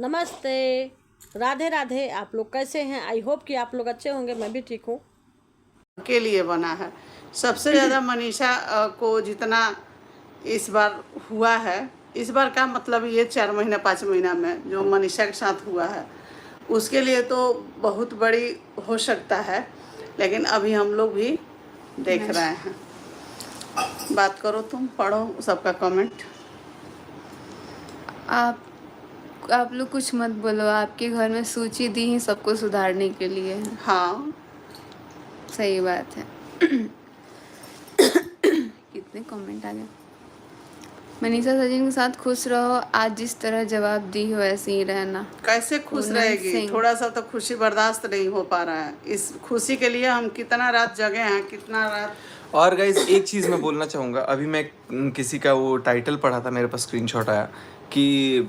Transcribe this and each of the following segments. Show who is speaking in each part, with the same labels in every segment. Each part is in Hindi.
Speaker 1: नमस्ते, राधे राधे। आप लोग कैसे हैं? आई होप कि आप लोग अच्छे होंगे। मैं भी ठीक हूँ।
Speaker 2: के लिए बना है। सबसे ज़्यादा मनीषा को जितना इस बार हुआ है, इस बार का मतलब ये 4 महीना 5 महीना में जो मनीषा के साथ हुआ है उसके लिए तो बहुत बड़ी हो सकता है, लेकिन अभी हम लोग भी देख रहे हैं। बात करो, तुम पढ़ो सबका कमेंट।
Speaker 3: आप लोग कुछ मत बोलो। आपके घर में सूची दी ही सबको सुधारने के लिए है।
Speaker 2: हाँ,
Speaker 3: सही बात है। कितने कमेंट आ गए। मनीषा सचिन के साथ खुश रहो। आज जिस तरह जवाब दी हो वैसे ही रहना।
Speaker 2: कैसे खुश
Speaker 3: पूनम
Speaker 2: रहेगी?
Speaker 3: सिंह।
Speaker 2: थोड़ा सा तो खुशी बर्दाश्त नहीं हो पा रहा है। इस खुशी के लिए हम कितना रात जगे हैं, कितना रात।
Speaker 4: और गाइज एक चीज़ मैं बोलना चाहूँगा। अभी मैं किसी का वो टाइटल पढ़ा था, मेरे पास स्क्रीनशॉट आया कि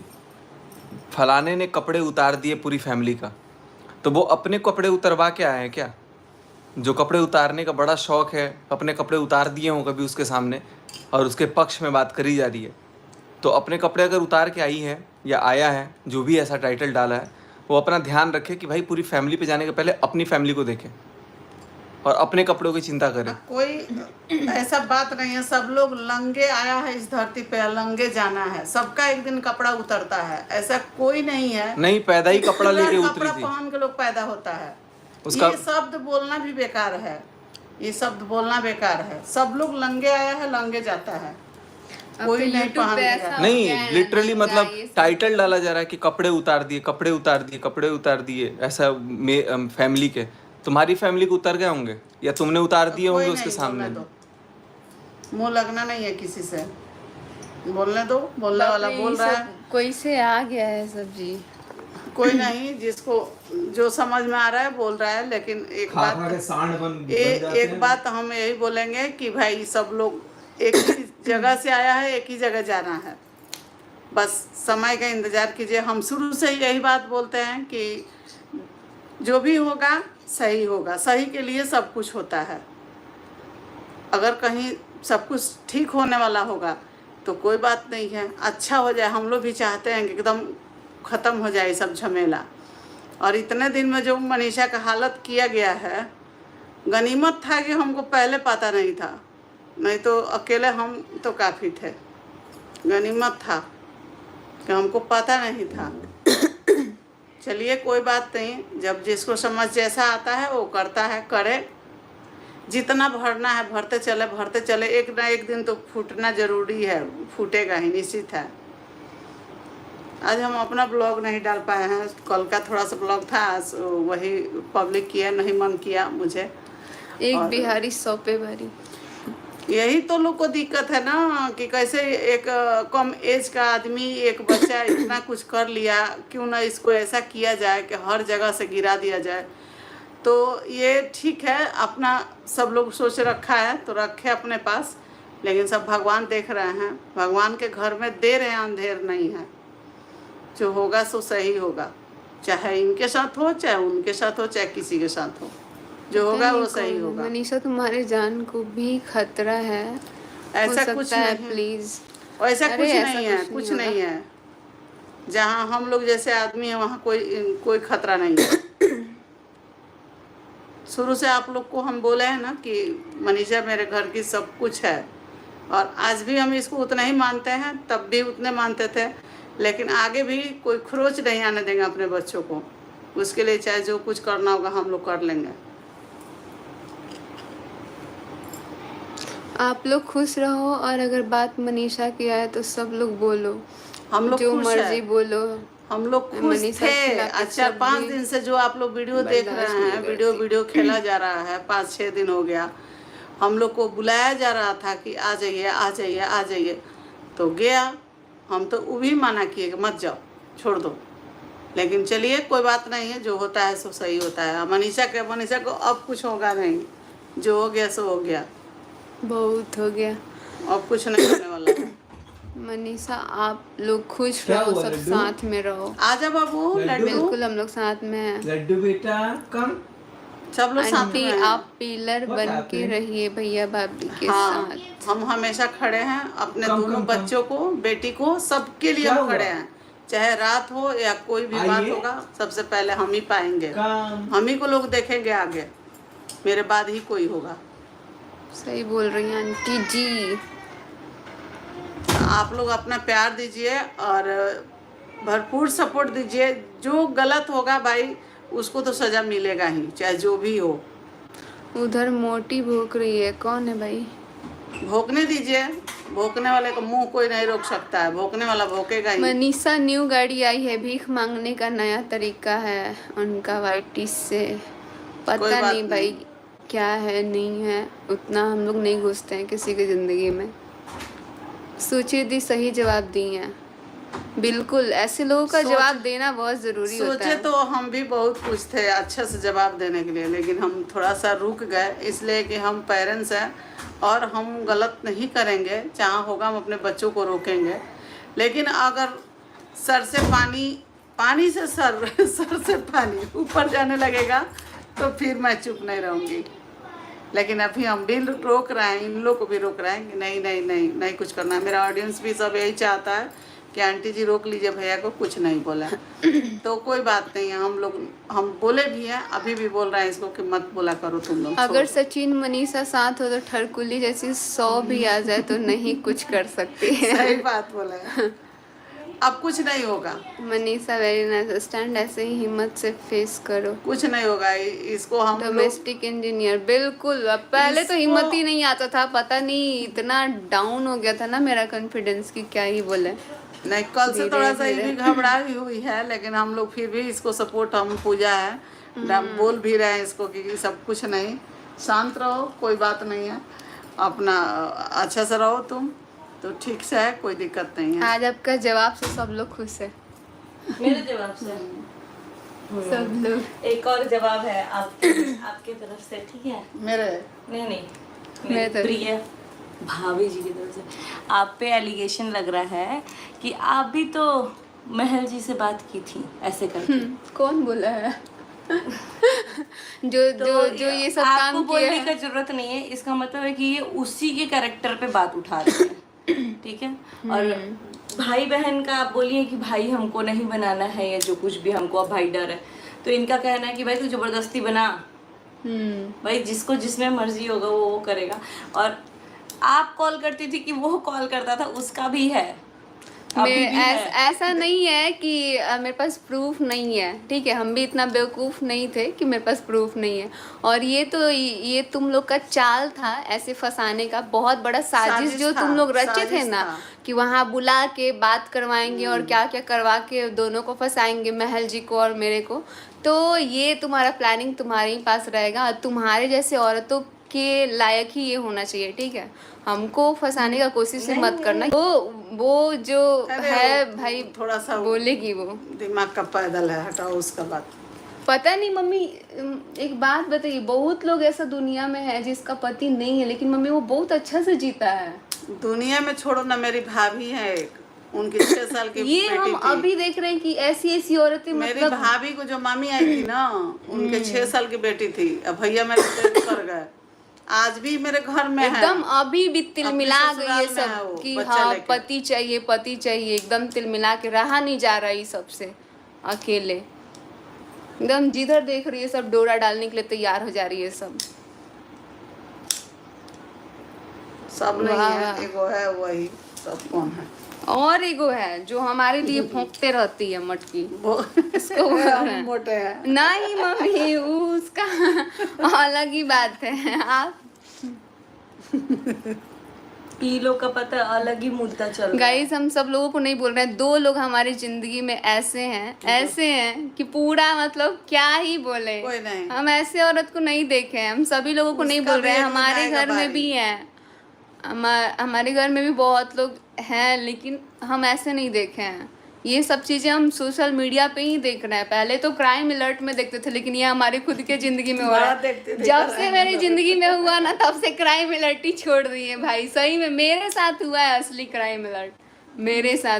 Speaker 4: फलाने ने कपड़े उतार दिए पूरी फैमिली का। तो वो अपने कपड़े उतरवा के आए हैं क्या? जो कपड़े उतारने का बड़ा शौक है, अपने कपड़े उतार दिए हों कभी उसके सामने और उसके पक्ष में बात करी जा रही है, तो अपने कपड़े अगर उतार के आई है या आया है, जो भी ऐसा टाइटल डाला है, वो अपना ध्यान रखे कि भाई पूरी फैमिली पे जाने के पहले अपनी फैमिली को देखें और अपने कपड़ों की चिंता करें।
Speaker 2: कोई ऐसा बात नहीं है। सब लोग लंगे आया है इस धरती पे, लंगे जाना है। सबका एक दिन कपड़ा उतरता है, ऐसा कोई नहीं है।
Speaker 4: नहीं, पैदा ही कपड़ा लेके उतरी
Speaker 2: कपड़ा
Speaker 4: थी।
Speaker 2: पहन के लोग पैदा होता है।
Speaker 4: उसका
Speaker 2: ये शब्द बोलना भी बेकार है। ये शब्द बोलना बेकार है। सब लोग लंगे आया है, लंगे जाता है। कोई नहीं पहन के जाता।
Speaker 4: नहीं, लिटरली मतलब टाइटल डाला जा रहा है कि कपड़े उतार दिए, कपड़े उतार दिए, कपड़े उतार दिए, ऐसा फैमिली के। तुम्हारी फैमिली को उतर गए होंगे या तुमने उतार दिए होंगे उसके सामने।
Speaker 2: मुंह लगना नहीं है किसी से। बोलने दो, बोलने वाला बोल रहा है।
Speaker 3: कोई से आ गया है सब्जी।
Speaker 2: कोई नहीं, जिसको जो समझ में आ रहा है बोल रहा है। लेकिन एक बात हम यही बोलेंगे कि भाई सब लोग एक ही जगह से आया है, एक ही जगह जाना है। बस समय का इंतजार कीजिए। हम शुरू से ही यही बात बोलते हैं कि जो भी होगा सही होगा। सही के लिए सब कुछ होता है। अगर कहीं सब कुछ ठीक होने वाला होगा तो कोई बात नहीं है, अच्छा हो जाए। हम लोग भी चाहते हैं कि एकदम ख़त्म हो जाए सब झमेला। और इतने दिन में जो मनीषा का हालत किया गया है, गनीमत था कि हमको पहले पता नहीं था, नहीं तो अकेले हम तो काफ़ी थे। गनीमत था कि हमको पता नहीं था। चलिए कोई बात नहीं, जब जिसको समझ जैसा आता है वो करता है, करे। जितना भरना है भरते चले। एक ना एक दिन तो फूटना ज़रूरी है, फूटेगा ही, निश्चित है। आज हम अपना ब्लॉग नहीं डाल पाए हैं। कल का थोड़ा सा ब्लॉग था, वही पब्लिक किया, नहीं मन किया मुझे।
Speaker 3: एक बिहारी सौपे भरी।
Speaker 2: यही तो लोग को दिक्कत है ना कि कैसे एक कम एज का आदमी, एक बच्चा इतना कुछ कर लिया, क्यों ना इसको ऐसा किया जाए कि हर जगह से गिरा दिया जाए। तो ये ठीक है, अपना सब लोग सोच रखा है तो रखे अपने पास, लेकिन सब भगवान देख रहे हैं। भगवान के घर में देर है, अंधेर नहीं है। जो होगा सो सही होगा, चाहे इनके साथ हो, चाहे उनके साथ हो, चाहे किसी के साथ हो। जो होगा वो सही होगा।
Speaker 3: मनीषा, तुम्हारे जान को भी खतरा है।
Speaker 2: ऐसा कुछ नहीं,
Speaker 3: प्लीज।
Speaker 2: ऐसा कुछ नहीं है, कुछ नहीं है। जहाँ हम लोग जैसे आदमी हैं वहाँ कोई खतरा नहीं है। शुरू से आप लोग को हम बोले हैं ना कि मनीषा मेरे घर की सब कुछ है, और आज भी हम इसको उतना ही मानते हैं, तब भी उतने मानते थे। लेकिन आगे भी कोई खरोच नहीं आने देंगे अपने बच्चों को। उसके लिए चाहे जो कुछ करना होगा हम लोग कर लेंगे।
Speaker 3: आप लोग खुश रहो, और अगर बात मनीषा की आए तो सब लोग बोलो,
Speaker 2: हम लोग
Speaker 3: जो
Speaker 2: खुश
Speaker 3: मर्जी
Speaker 2: है।
Speaker 3: बोलो।
Speaker 2: हम लोग खुश थे। अच्छा, 5 दिन से जो आप लोग वीडियो देख रहे हैं, वीडियो खेला जा रहा है, 5-6 दिन हो गया। हम लोग को बुलाया जा रहा था कि आ जाइए, आ जाइए, आ जाइए, तो गया। हम तो वो भी माना किए कि मत जाओ, छोड़ दो। लेकिन चलिए कोई बात नहीं है, जो होता है सो सही होता है। मनीषा को अब कुछ होगा नहीं, जो हो गया सो हो गया,
Speaker 3: बहुत हो गया।
Speaker 2: अब कुछ नहीं होने वाला है।
Speaker 3: मनीषा, आप लोग खुश रहो, सब साथ में रहो।
Speaker 2: आजा बाबू, लड्डू।
Speaker 3: बिल्कुल, हम लोग साथ में हैं।
Speaker 4: लड्डू बेटा कम।
Speaker 2: सब लोग साथ में हैं।
Speaker 3: आप पिलर बन के रहिए भैया भाभी के साथ।
Speaker 2: हम हमेशा खड़े हैं अपने दोनों बच्चों को, बेटी को, सबके लिए हम खड़े हैं। चाहे रात हो या कोई भी बात होगा, सबसे पहले हम ही पाएंगे, हम ही को लोग देखेंगे आगे, मेरे बाद ही कोई होगा।
Speaker 3: सही बोल रही हैं आंटी जी।
Speaker 2: आप लोग अपना प्यार दीजिए और भरपूर सपोर्ट दीजिए। जो गलत होगा भाई उसको तो सजा मिलेगा ही, चाहे जो भी हो।
Speaker 3: उधर मोटी भूख रही है, कौन है भाई?
Speaker 2: भोंकने दीजिए, भोंकने वाले का मुंह कोई नहीं रोक सकता है, भोंकने वाला भोंकेगा ही।
Speaker 3: मनीषा न्यू गाड़ी आई है, भीख मांगने का नया तरीका है उनका वाइटी से।
Speaker 2: कोई
Speaker 3: पता
Speaker 2: बात
Speaker 3: नहीं भाई क्या है नहीं है, उतना हम लोग नहीं घुसते हैं किसी की ज़िंदगी में। सुचिति सही जवाब दी हैं। बिल्कुल, ऐसे लोगों का जवाब देना बहुत ज़रूरी होता
Speaker 2: सोचे
Speaker 3: है।
Speaker 2: तो हम भी बहुत कुछ थे अच्छे से जवाब देने के लिए, लेकिन हम थोड़ा सा रुक गए, इसलिए कि हम पेरेंट्स हैं और हम गलत नहीं करेंगे। जहाँ होगा हम अपने बच्चों को रोकेंगे, लेकिन अगर सर से पानी से सर से पानी ऊपर जाने लगेगा तो फिर मैं चुप नहीं रहूँगी। लेकिन अभी हम भी रोक रहे हैं, इन लोग को भी रोक रहे हैं कि नहीं नहीं नहीं नहीं कुछ करना है। मेरा ऑडियंस भी सब यही चाहता है कि आंटी जी रोक लीजिए भैया को, कुछ नहीं बोला। तो कोई बात नहीं है, हम बोले भी हैं, अभी भी बोल रहे हैं इसको कि मत बोला करो तुम लोग।
Speaker 3: अगर सचिन मनीषा साथ हो तो ठरकुली जैसी 100 भी आ जाए तो नहीं कुछ कर सकती है।
Speaker 2: सही बात बोला है। अब कुछ नहीं होगा,
Speaker 3: मनीषा वेरी नाइस, स्टैंड ऐसे ही हिम्मत से फेस करो।
Speaker 2: कुछ नहीं होगा। इसको हम लोग
Speaker 3: डोमेस्टिक इंजीनियर, बिल्कुल। अब पहले तो हिम्मत ही नहीं आता था, पता नहीं इतना डाउन हो गया था ना मेरा कॉन्फिडेंस की क्या ही बोले।
Speaker 2: नहीं, कल से थोड़ा सा ये भी घबराई हुई है, लेकिन हम लोग फिर भी इसको सपोर्ट, हम पूजा है, बोल भी रहे हैं इसको कि सब कुछ नहीं, शांत रहो, कोई बात नहीं है, अपना अच्छा से रहो तुम तो ठीक से है, कोई दिक्कत नहीं है।
Speaker 3: आज आपका जवाब से सब लोग खुश है,
Speaker 1: मेरे जवाब से
Speaker 3: सब लोग।
Speaker 1: एक और जवाब है आपके तरफ से, ठीक है?
Speaker 2: मेरे
Speaker 1: नहीं
Speaker 3: मेरे
Speaker 1: मेरे
Speaker 3: तरफ।
Speaker 1: प्रिय भाभी जी की तरफ से आप पे एलिगेशन लग रहा है कि आप भी तो महल जी से बात की थी ऐसे करके।
Speaker 3: कौन बोला है? जो ये सब
Speaker 1: आपको
Speaker 3: काम किए
Speaker 1: बोलने
Speaker 3: हैं।
Speaker 1: का जरूरत नहीं है, इसका मतलब है कि ये उसी के कैरेक्टर पे बात उठा रहे हैं, ठीक है? और भाई बहन का आप बोलिए कि भाई हमको नहीं बनाना है या जो कुछ भी, हमको अब भाई डर है, तो इनका कहना है कि भाई तू जबरदस्ती बना, भाई जिसको जिसमें मर्जी होगा वो करेगा। और आप कॉल करती थी कि वो कॉल करता था, उसका भी है, अभी भी है।
Speaker 3: ऐसा नहीं है कि मेरे पास प्रूफ नहीं है, ठीक है? हम भी इतना बेवकूफ़ नहीं थे कि मेरे पास प्रूफ नहीं है। और ये तुम लोग का चाल था ऐसे फंसाने का, बहुत बड़ा साजिश जो तुम लोग रचे थे ना, कि वहाँ बुला के बात करवाएंगे और क्या क्या करवा के दोनों को फंसाएंगे, महल जी को और मेरे को। तो ये तुम्हारा प्लानिंग तुम्हारे ही पास रहेगा, और तुम्हारे जैसे औरतों के लायक ही ये होना चाहिए, ठीक है? हमको फंसाने का कोशिश ही मत करना। वो जो है भाई
Speaker 2: थोड़ा सा
Speaker 3: बोलेगी, वो
Speaker 2: दिमाग का पैदल है, हटाओ उसका बात।
Speaker 3: पता नहीं मम्मी, एक बात बताइए, बहुत लोग ऐसा दुनिया में है जिसका पति नहीं है, लेकिन मम्मी वो बहुत अच्छा से जीता है।
Speaker 2: दुनिया में छोड़ो ना, मेरी भाभी है एक, उनकी 6 साल की
Speaker 3: ये
Speaker 2: बेटी
Speaker 3: हम
Speaker 2: थी।
Speaker 3: अभी देख रहे हैं कि ऐसी औरतें,
Speaker 2: मेरी
Speaker 3: मतलब
Speaker 2: भाभी को जो मामी आई थी ना, उनके 6 साल की बेटी थी। अब भैया मेरे डेथ कर गए, आज भी मेरे घर में है,
Speaker 3: एकदम अभी भी तिलमिला
Speaker 2: अपने
Speaker 3: गई ये
Speaker 2: ससुराल में है
Speaker 3: सब
Speaker 2: वो,
Speaker 3: कि
Speaker 2: बच्चा
Speaker 3: हाँ
Speaker 2: लेके।
Speaker 3: पति चाहिए पति चाहिए, एकदम तिलमिला के रहा नहीं जा रहा है सबसे, अकेले एकदम जिधर देख रही है सब डोरा डालने के लिए तैयार हो जा रही है सब।
Speaker 2: सब नहीं
Speaker 3: वाह,
Speaker 2: है,
Speaker 3: वाह।
Speaker 2: एगो है वही, सब कौन है?
Speaker 3: और एगो है जो हमारे लिए फूंकते रहती है मटकी,
Speaker 2: वो
Speaker 3: उसको बोल रहे
Speaker 2: हम
Speaker 3: हैं।
Speaker 2: मोटे हैं।
Speaker 3: नहीं मम्मी, उसका अलग ही बात है। आप
Speaker 1: ई लोग का पता है, अलग ही मुद्दा चल रहा है।
Speaker 3: गाइस, हम सब लोगों को नहीं बोल रहे हैं, 2 लोग हमारी जिंदगी में ऐसे हैं कि पूरा मतलब क्या ही बोले।
Speaker 2: कोई नहीं।
Speaker 3: हम ऐसे औरत को नहीं देखे हैं, हम सभी लोगों को नहीं
Speaker 2: उसका
Speaker 3: बोल
Speaker 2: भी
Speaker 3: रहे हैं,
Speaker 2: एक दिन
Speaker 3: हमारे
Speaker 2: आएगा
Speaker 3: घर में
Speaker 2: बारी।
Speaker 3: भी हैं, हमारे घर में भी बहुत लोग हैं, लेकिन हम ऐसे नहीं देखे हैं। ये सब चीज़ें हम सोशल मीडिया पे ही देख रहे हैं। पहले तो क्राइम अलर्ट में देखते थे, लेकिन ये हमारी खुद के जिंदगी में हो रहा
Speaker 2: बड़ा
Speaker 3: है।
Speaker 2: देखते थे
Speaker 3: जब से
Speaker 2: crime
Speaker 3: मेरी
Speaker 2: alert।
Speaker 3: जिंदगी में हुआ ना, तब से क्राइम अलर्ट ही छोड़ दी है भाई। सही में मेरे साथ हुआ है असली क्राइम अलर्ट, मेरे साथ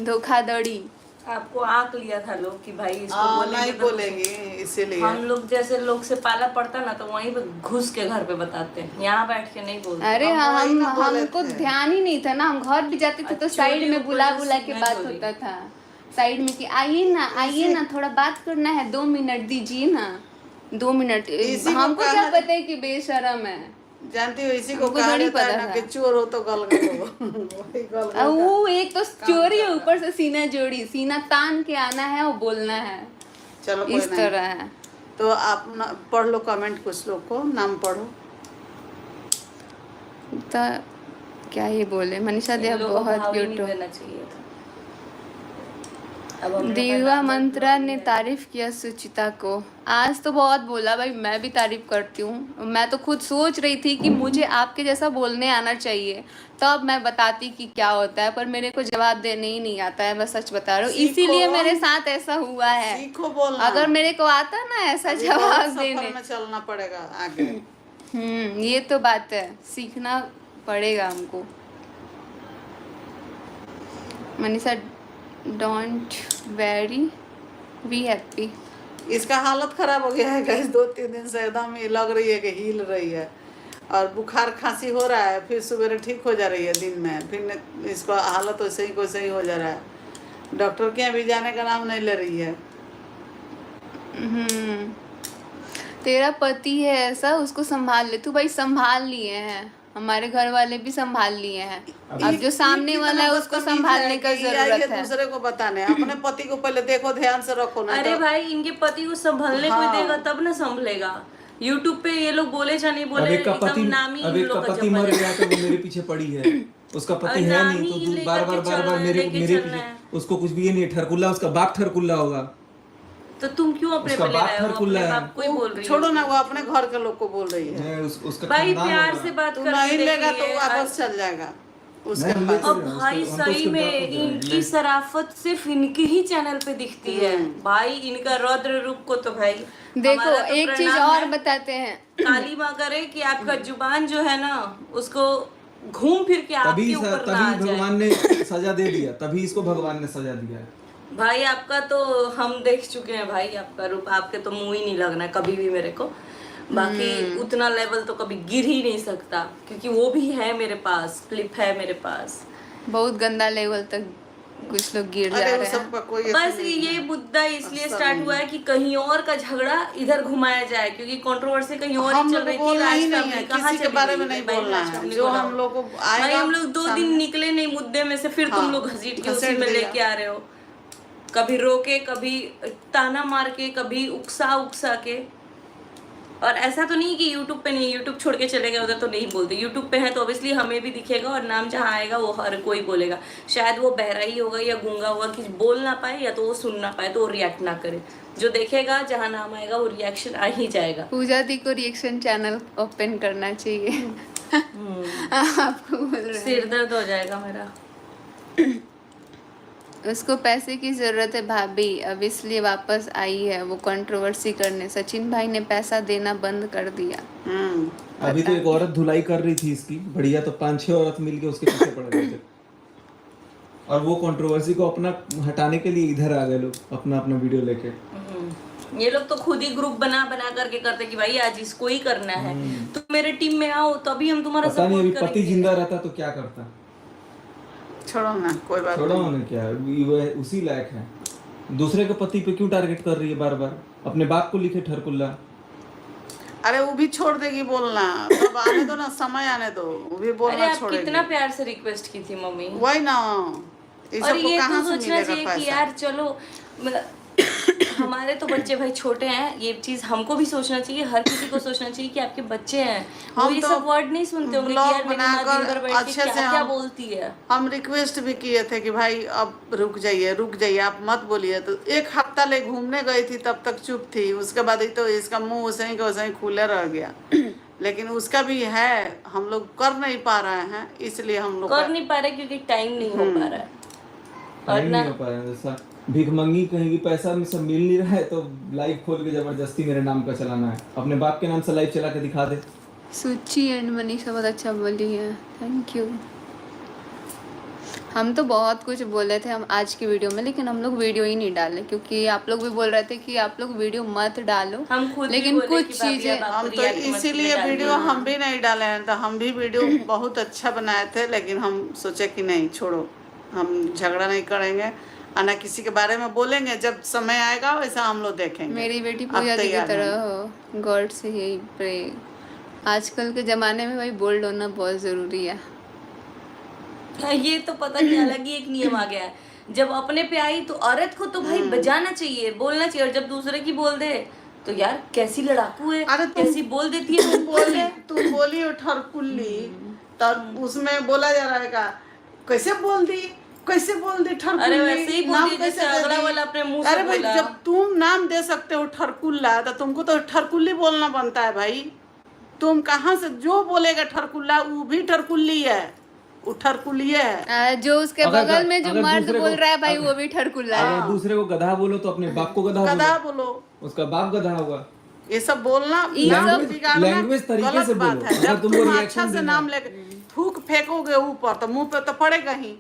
Speaker 3: धोखाधड़ी।
Speaker 1: आपको आंक लिया था लोग कि भाई इसको
Speaker 2: हाँ,
Speaker 1: बोलेंगे
Speaker 2: नहीं
Speaker 1: तो कुछ-
Speaker 2: बोलेंगी इसीलिए।
Speaker 1: हम लोग जैसे लोग से पाला पड़ता ना तो वहीं पे घुस के घर पे बताते हैं, यहाँ बैठ के नहीं बोलते।
Speaker 3: अरे
Speaker 2: हम
Speaker 3: हाँ,
Speaker 2: वही ना बोले
Speaker 3: हमको
Speaker 2: थे।
Speaker 3: ध्यान ही नहीं था ना, हम घर भी जाते थे तो साइड में
Speaker 1: चोरियों
Speaker 3: बुला
Speaker 1: को
Speaker 3: बुला
Speaker 1: जैसे
Speaker 3: के
Speaker 1: मैं
Speaker 3: बात
Speaker 1: बोली।
Speaker 3: होता था साइड में कि आइए ना थोड़ा बात करना है, 2 मिनट दीजिए ना, 2 मिनट।
Speaker 2: इसी को
Speaker 3: हमको क्या
Speaker 2: कहा-
Speaker 3: पता है कि बेशरम है।
Speaker 2: जानती हो इसी को
Speaker 3: हमको
Speaker 2: कहा
Speaker 3: थोड़ी
Speaker 2: जाता है
Speaker 3: पता
Speaker 2: ना
Speaker 3: था।
Speaker 2: कि चोर हो तो गलगल हो। वही गलगल का।
Speaker 3: वो एक तो चोरी है, ऊपर से सीना जोड़ी, सीना तान के आना है और बोलना है,
Speaker 2: चलो कोई
Speaker 3: इस
Speaker 2: नहीं।
Speaker 3: तरह है।
Speaker 2: तो आप पढ़ लो कमेंट, कुछ लोग को नाम पढ़ो।
Speaker 3: तो क्या ही बोले, मनीषा
Speaker 1: इन
Speaker 3: देव
Speaker 1: लोगों को
Speaker 3: बहुत
Speaker 1: भाव ही नहीं
Speaker 3: क्यूट हो।
Speaker 1: देना चाहिए था। अब हमने
Speaker 3: दिव्या
Speaker 1: अपना नाम
Speaker 3: मंत्रा
Speaker 1: बदल
Speaker 3: ने
Speaker 1: दिया।
Speaker 3: तारीफ किया सुचिता को। आज तो बहुत बोला भाई, मैं भी तारीफ करती हूँ। मैं तो खुद सोच रही थी कि मुझे आपके जैसा बोलने आना चाहिए, तब मैं बताती कि क्या होता है, पर मेरे को जवाब देने ही नहीं आता है, मैं सच बता रहा हूँ।
Speaker 2: सीखो।
Speaker 3: इसीलिए मेरे साथ ऐसा हुआ है।
Speaker 2: सीखो बोलना।
Speaker 3: अगर मेरे को आता ना ऐसा
Speaker 2: अभी
Speaker 3: जवाब
Speaker 2: बहुत
Speaker 3: देने,
Speaker 2: सफर में चलना पड़ेगा आगे।
Speaker 3: ये तो बात है, सीखना पड़ेगा हमको। Manisha, don't very be happy.
Speaker 2: इसका हालत खराब हो गया है गाइस, 2-3 दिन से एकदम ये लग रही है कि हिल रही है, और बुखार खांसी हो रहा है, फिर सवेरे ठीक हो जा रही है दिन में, फिर इसका हालत वैसे ही हो जा रहा है। डॉक्टर के यहाँ भी जाने का नाम नहीं ले रही है।
Speaker 3: तेरा पति है ऐसा, उसको संभाल ले तू। भाई संभाल लिए हैं, हमारे घर वाले भी संभाल लिए हैं। अब जो सामने वाला है उसको संभालने का जरूरत है।
Speaker 2: दूसरे को बताने, अपने पति को पहले देखो, ध्यान से रखो ना।
Speaker 1: अरे भाई, इनके पति को संभलने कोई
Speaker 2: हाँ।
Speaker 1: देगा तब ना संभलेगा। यूट्यूब पे ये लोग बोले जा नहीं
Speaker 5: अब
Speaker 1: बोले,
Speaker 5: एक का
Speaker 1: एकदम
Speaker 5: पति
Speaker 1: नामी इन
Speaker 5: अब एक का
Speaker 1: लोग का
Speaker 5: पति
Speaker 1: जपा
Speaker 5: मर
Speaker 1: जाए।
Speaker 5: गया तो वो मेरे पीछे पड़ी है, उसका पति
Speaker 1: और
Speaker 5: है
Speaker 1: नानी
Speaker 5: नहीं तो
Speaker 1: लेकर
Speaker 5: बार
Speaker 1: के
Speaker 5: बार
Speaker 1: चलना है,
Speaker 5: मेरे
Speaker 1: लेके
Speaker 5: मेरे
Speaker 1: चलना
Speaker 5: पीछे।
Speaker 1: है।
Speaker 5: उसको कुछ भी ये नहीं, ठरकुल्ला उसका बाप ठरकुल्ला होगा।
Speaker 1: तो तुम क्यों अपने
Speaker 5: उसका
Speaker 1: पे ले
Speaker 5: बाप
Speaker 1: रहे हो?
Speaker 5: ठरकुल्ला
Speaker 1: अपने
Speaker 5: है।
Speaker 1: बाप को ही बोल रही
Speaker 2: छोड़ो
Speaker 1: हो।
Speaker 2: ना, वो अपने घर के लोग को बोल रही है।
Speaker 5: मैं उसका
Speaker 1: भाई
Speaker 5: खानदान
Speaker 1: प्यार
Speaker 5: होगा।
Speaker 1: से बात
Speaker 2: तू
Speaker 1: करके
Speaker 2: नहीं लेगा तो
Speaker 1: देखिए।
Speaker 2: वापस चल जाएगा उसके
Speaker 5: नहीं,
Speaker 2: पास।
Speaker 5: लेकर-
Speaker 1: अब भाई
Speaker 5: हम तो
Speaker 1: सही
Speaker 5: उसके
Speaker 1: में
Speaker 5: बाप को दे रहे हैं।
Speaker 1: इनकी शराफत सिर्फ इनके ही चैनल पे दिखती है। भाई इनका रौद्र रूप को तो भाई
Speaker 3: देखो
Speaker 1: हमारा तो
Speaker 3: एक चीज
Speaker 1: प्रणाम
Speaker 3: और
Speaker 1: है।
Speaker 3: बताते हैं,
Speaker 1: काली माँ करे कि आपका जुबान जो है ना उसको घूम फिर के आपके ऊपर ना आ
Speaker 5: तभी
Speaker 1: जाए।
Speaker 5: भगवान ने सजा दे दिया, तभी इसको भगवान ने सजा दिया है।
Speaker 1: भाई आपका तो हम देख चुके हैं भाई, आपका रूप, आपके तो मुंह ही नहीं लगना कभी भी मेरे को। बाकी उतना लेवल तो कभी गिर ही नहीं सकता, क्योंकि वो भी है मेरे पास, क्लिप है मेरे पास।
Speaker 3: बहुत गंदा लेवल तक कुछ लोग गिर जा
Speaker 2: अरे वो
Speaker 3: रहे हैं।
Speaker 2: सबका कोई
Speaker 1: बस
Speaker 2: ऐसा नहीं
Speaker 1: ये
Speaker 2: है।
Speaker 1: मुद्दा इसलिए स्टार्ट हुआ है कि कहीं और का झगड़ा इधर घुमाया जाए, क्योंकि कंट्रोवर्सी कहीं और
Speaker 2: हम
Speaker 1: ही चल
Speaker 2: लोग
Speaker 1: रही
Speaker 2: को
Speaker 1: थी।
Speaker 2: बोलना ही
Speaker 1: राज
Speaker 2: नहीं
Speaker 1: फैमिली
Speaker 2: है,
Speaker 1: कहाँ
Speaker 2: किसी के
Speaker 1: चली
Speaker 2: बारे
Speaker 1: गई
Speaker 2: में नहीं
Speaker 1: भाई,
Speaker 2: बोलना
Speaker 1: राज
Speaker 2: है।
Speaker 1: फैमिली
Speaker 2: जो
Speaker 1: को
Speaker 2: हम
Speaker 1: लाओ।
Speaker 2: लोग को
Speaker 1: भाई
Speaker 2: आएगा
Speaker 1: हम लोग 2 दिन
Speaker 2: सामने।
Speaker 1: निकले नहीं मुद्दे में से, फिर
Speaker 2: हाँ,
Speaker 1: तुम लोग घसीट के उसी
Speaker 2: घसीट
Speaker 1: में
Speaker 2: दिया।
Speaker 1: लेके आ रहे हो। कभी रोके, कभी ताना मार के, कभी उकसा उकसा के। और ऐसा तो नहीं कि यूट्यूब पे नहीं, यूट्यूब छोड़ के चले गए उधर तो नहीं बोलते, यूट्यूब पे है तो ऑब्वियसली हमें भी दिखेगा और नाम जहाँ आएगा वो हर कोई बोलेगा। शायद वो बहरा ही होगा या गूंगा होगा कि बोल ना पाए, या तो वो सुन ना पाए तो वो रिएक्ट ना करे। जो देखेगा जहाँ नाम आएगा वो रिएक्शन आ ही जाएगा।
Speaker 3: पूजा दी को रिएक्शन चैनल ओपन करना चाहिए। आपको बोल रहे हैं।
Speaker 1: सिर दर्द हो जाएगा मेरा।
Speaker 3: उसको पैसे की जरूरत है भाभी, अब इसलिए वापस आई है वो कंट्रोवर्सी करने। सचिन भाई ने पैसा देना बंद कर दिया।
Speaker 5: अभी तो एक औरत धुलाई कर रही थी इसकी बढ़िया, तो 5-6 औरत मिलके उसके पीछे पड़ गए थे, और वो कंट्रोवर्सी को अपना हटाने के लिए इधर आ गए लोग अपना अपना वीडियो लेके।
Speaker 1: ये लोग तो खुद ही ग्रुप बना बना करके करते कि भाई आज इसको ही करना है, तुम मेरे टीम में आओ तभी हम तुम्हारा
Speaker 5: पता नहीं अभी
Speaker 1: सपोर्ट
Speaker 5: पति
Speaker 1: करेंगे।
Speaker 5: जिंदा रहता तो क्या करता।
Speaker 2: छोड़ो ना, कोई बात
Speaker 5: छोड़ो
Speaker 2: नहीं।
Speaker 5: उन्हें, क्या वो उसी लायक है। दूसरे के पति पे क्यों टारगेट कर रही है बार बार? अपने बाप को लिखे ठरकुल्ला।
Speaker 2: अरे वो भी छोड़ देगी बोलना, तब आने दो ना, समय आने दो, वो भी
Speaker 1: अरे
Speaker 2: बोलना
Speaker 1: आप
Speaker 2: छोड़ेगी।
Speaker 1: कितना प्यार से रिक्वेस्ट की थी मम्मी।
Speaker 2: वही ना, इस
Speaker 1: और
Speaker 2: सबको
Speaker 1: ये
Speaker 2: कहाँ
Speaker 1: तो
Speaker 2: से
Speaker 1: सोचना
Speaker 2: मिलेगा
Speaker 1: चाहिए कि
Speaker 2: पैसा?
Speaker 1: यार चलो मतलब हमारे तो बच्चे भाई छोटे हैं, ये चीज हमको भी सोचना चाहिए, हर किसी को सोचना चाहिए कि आपके बच्चे हैं, वो
Speaker 2: हम
Speaker 1: ये
Speaker 2: तो
Speaker 1: सब वर्ड नहीं सुनते होंगे कि
Speaker 2: ब्लॉग
Speaker 1: यार मेरी माँ दिन
Speaker 2: बनाकर
Speaker 1: भर बैठ के
Speaker 2: अच्छे से
Speaker 1: क्या क्या
Speaker 2: हम-
Speaker 1: बोलती है।
Speaker 2: हम रिक्वेस्ट भी किए थे कि भाई अब रुक जाइए, आप मत बोलिए। तो 1 हफ्ता ले घूमने गई थी, तब तक चुप थी। उसके बाद ही तो इसका मुंह वैसे ही खुले रह गया। लेकिन उसका भी है, हम लोग कर नहीं पा रहे हैं, इसलिए हम लोग
Speaker 1: कर नहीं पा रहे क्योंकि टाइम नहीं हो पा रहा है।
Speaker 5: टाइम नहीं हो पाया। जैसा भिखमंगी कहेंगी पैसा में सब मिल नहीं रहा है, तो लाइव खोल के जबरदस्ती मेरे नाम का चलाना है। अपने बाप के नाम से लाइव चला के दिखा दे।
Speaker 3: सुची एंड मनीषा बहुत अच्छा बोली है, थैंक यू। हम तो बहुत कुछ बोले थे हम आज की वीडियो में, लेकिन हम लोग वीडियो ही नहीं डाले क्योंकि आप लोग भी बोल रहे थे कि आप लोग वीडियो मत डालो।
Speaker 1: हम खुद भी
Speaker 3: लेकिन
Speaker 1: बोले
Speaker 3: कुछ
Speaker 1: कि भाभी
Speaker 3: चीजें
Speaker 1: अब आप
Speaker 2: हम तो
Speaker 1: react मत
Speaker 2: इसीलिए
Speaker 1: डालिए।
Speaker 2: वीडियो हम भी नहीं डाले हैं, तो हम भी वीडियो बहुत अच्छा बनाए थे, लेकिन हम सोचे कि नहीं छोड़ो, हम झगड़ा नहीं करेंगे और ना किसी के बारे में बोलेंगे, जब समय आएगा वैसा हम लोग देखेंगे।
Speaker 3: मेरी बेटी
Speaker 2: आप
Speaker 3: पूजा दी की
Speaker 2: तैयार
Speaker 3: तरह
Speaker 2: हैं?
Speaker 3: हो, गॉड से यही प्रे। आजकल के ज़माने में भाई बोल्ड होना बहुत ज़रूरी है।
Speaker 1: ये तो पता नहीं अलग ही एक नियम आ गया है, जब अपने पे आई तो औरत को तो भाई बजाना चाहिए, बोलना चाहिए, और जब दूसरे की बोल दे तो यार कैसी लड़ाकू है,
Speaker 2: अरे
Speaker 1: कैसी बोल देती है,
Speaker 2: तुम बोली ठरकुल्ली, तब उसमें बोला जा रहा है का कैसे बोल दी, कैसे बोल दी ठरकुल्ली।
Speaker 1: अरे वैसे ही बोल
Speaker 2: नाम
Speaker 1: दी
Speaker 2: कैसे
Speaker 1: जैसे
Speaker 2: दे
Speaker 1: अगला
Speaker 2: दी?
Speaker 1: वाला अपने मुंह से
Speaker 2: अरे भाई
Speaker 1: बोला।
Speaker 2: जब तुम नाम दे सकते हो ठरकुल्ला, तो तुमको तो ठरकुल्ली बोलना बनता है भाई। तुम कहाँ से जो बोलेगा ठरकुल्ला वो भी ठरकुल्ली है, वो ठरकुल्ली है।
Speaker 3: जो उसके
Speaker 5: अगर-
Speaker 3: बगल में जो
Speaker 5: अगर
Speaker 3: मर्द
Speaker 5: दूसरे
Speaker 3: बोल
Speaker 5: को-
Speaker 3: रहा है भाई
Speaker 5: अगर-
Speaker 3: वो भी ठरकुल्ला है।
Speaker 5: अगर दूसरे को गधा बोलो तो अपने बाप को गधा
Speaker 2: गधा
Speaker 5: बोलो,
Speaker 2: बोलो,
Speaker 5: उसका बाप गधा हुआ।
Speaker 2: ये सब बोलना
Speaker 3: ये
Speaker 2: नाम
Speaker 3: सब-
Speaker 2: बिगाड़ना
Speaker 5: लैंग्वेज तरीके
Speaker 2: गलत
Speaker 5: से
Speaker 2: बात
Speaker 5: बोलो।
Speaker 2: है।
Speaker 5: अगर
Speaker 2: जब
Speaker 5: तुमको
Speaker 2: तुम
Speaker 5: reaction
Speaker 2: अच्छा से
Speaker 5: देना
Speaker 2: नाम लेके थूक फेंकोगे ऊपर तो मुंह पे तो पड़ेगा ही,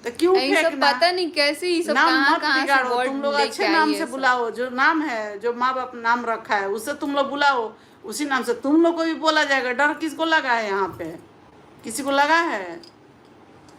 Speaker 2: तो क्यों
Speaker 3: ये सब
Speaker 2: फेंकना?
Speaker 3: पता नहीं कैसे ये सब
Speaker 2: नाम
Speaker 3: कहाँ
Speaker 2: मत
Speaker 3: कहाँ से
Speaker 2: बिगाड़ो,
Speaker 3: वर्ड
Speaker 2: तुम लोग
Speaker 3: लेके
Speaker 2: अच्छे
Speaker 3: आई
Speaker 2: नाम
Speaker 3: है
Speaker 2: से
Speaker 3: सब।
Speaker 2: बुलाओ, जो नाम है, जो माँ बाप नाम रखा है उससे तुम लोग बुलाओ, उसी नाम से तुम लोग को भी बोला जाएगा। डर किसको लगा है यहाँ पे? किसी को लगा है?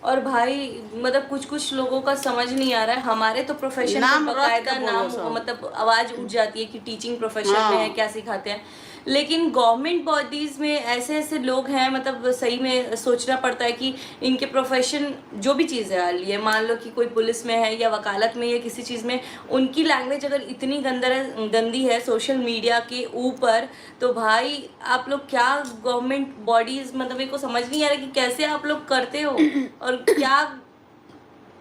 Speaker 1: और भाई मतलब कुछ कुछ लोगों का समझ नहीं आ रहा है, हमारे तो प्रोफेशन
Speaker 2: नाम
Speaker 1: में
Speaker 2: रख
Speaker 1: बकायदा
Speaker 2: के बोलो
Speaker 1: नाम
Speaker 2: सब।
Speaker 1: मतलब आवाज उठ जाती है कि टीचिंग प्रोफेशन
Speaker 2: हाँ।
Speaker 1: में है, क्या सिखाते हैं, लेकिन गवर्नमेंट बॉडीज में ऐसे ऐसे लोग हैं, मतलब सही में सोचना पड़ता है कि इनके प्रोफेशन जो भी चीज़ है लिए, मान लो कि कोई पुलिस में है या वकालत में या किसी चीज़ में, उनकी लैंग्वेज अगर इतनी गंदी है सोशल मीडिया के ऊपर, तो भाई आप लोग क्या गवर्नमेंट बॉडीज, मतलब मेरे को समझ नहीं आ रहा कि कैसे आप लोग करते हो, और क्या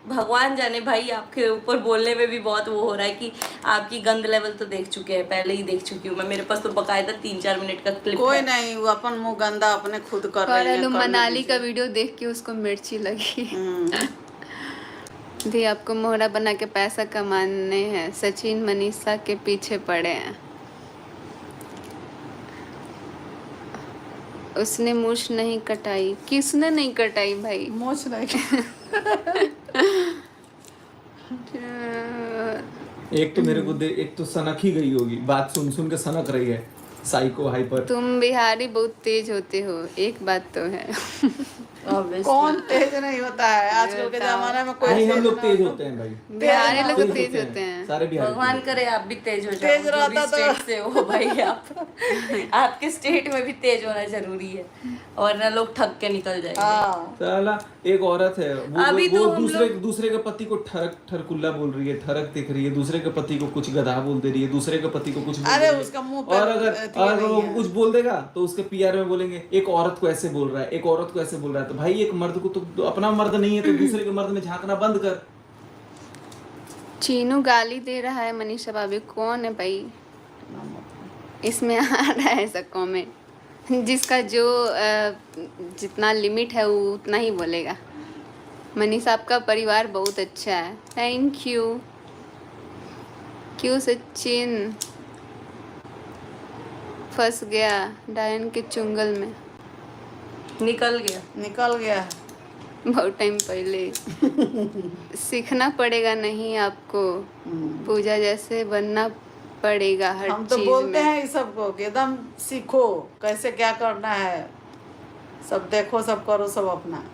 Speaker 1: भगवान जाने भाई, आपके ऊपर बोलने में भी बहुत वो हो रहा है कि आपकी गंद लेवल तो देख चुके हैं, पहले ही देख चुकी हूँ मैं, मेरे पास तो बकायदा 3-4 मिनट का क्लिप
Speaker 2: कोई
Speaker 1: है।
Speaker 2: नहीं, वो अपन मुंह गंदा अपने खुद कर रहे हैं,
Speaker 3: और
Speaker 2: करने
Speaker 3: मनाली का
Speaker 2: दीजिए।
Speaker 3: वीडियो देख के उसको मिर्ची लगी।
Speaker 2: हम्म।
Speaker 3: दी आपको मोहरा बना के पैसा कमाने हैं, सचिन मनीषा के पीछे पड़े हैं। उसने मूछ नहीं कटाई, किसने नहीं कटाई भाई?
Speaker 2: मोच नहीं।
Speaker 5: एक तो मेरे को एक तो सनक ही गई होगी, बात सुन सुन के सनक रही है, साइको हाइपर।
Speaker 3: तुम बिहारी बहुत तेज होते हो, एक बात तो है।
Speaker 2: कौन तेज नहीं होता है आजकल के जमाने में? कोई
Speaker 5: नहीं, हम लोग
Speaker 2: नहीं
Speaker 5: तेज होते हैं भाई,
Speaker 3: बिहारी लोग तो तेज होते हैं।
Speaker 5: सारे बिहारी
Speaker 1: भगवान
Speaker 5: तेज
Speaker 1: करे आप भी तेज हो जाओ,
Speaker 2: तेज
Speaker 1: जो भी
Speaker 2: रहता तो-
Speaker 1: स्टेट से हो भाई आप। आपके स्टेट में भी तेज होना जरूरी है, वरना लोग ठग के निकल जाएंगे।
Speaker 2: हाँ,
Speaker 5: साला एक औरत है
Speaker 1: अभी
Speaker 5: वो
Speaker 1: तो हम
Speaker 5: दूसरे के पति को ठरकुल्ला बोल रही है, ठरक दिख रही है, दूसरे के पति को कुछ गधा बोल दे रही है, दूसरे के पति को कुछ बोल
Speaker 2: अरे
Speaker 5: रही है।
Speaker 2: उसका मुंह पे
Speaker 5: और अगर
Speaker 2: अथी
Speaker 5: अगर
Speaker 2: नहीं
Speaker 5: वो
Speaker 2: है।
Speaker 5: कुछ बोल देगा तो उसके पीआर में बोलेंगे एक औरत को ऐसे बोल रहा है, एक औरत को ऐसे बोल रहा है। तो भाई एक मर्द को तो अपना मर्द नहीं है तो दूसरे के मर्द में झांकना बंद कर।
Speaker 3: चीनू गाली दे रहा है मनीषा भाभी, कौन है भाई? इसमें आ रहा है ऐसा कमेंट, जिसका जो जितना लिमिट है वो उतना ही बोलेगा। मनीषा आपका परिवार बहुत अच्छा है, थैंक यू। क्यों सचिन फंस गया डायन के चुंगल में?
Speaker 1: निकल गया।
Speaker 2: निकल गया है।
Speaker 3: बहुत टाइम पहले। सीखना पड़ेगा नहीं आपको, पूजा जैसे बनना पड़ेगा हर
Speaker 2: हम तो
Speaker 3: चीज
Speaker 2: बोलते
Speaker 3: में।
Speaker 2: हैं इस सबको कि एकदम सीखो कैसे क्या करना है, सब देखो, सब करो, सब अपना।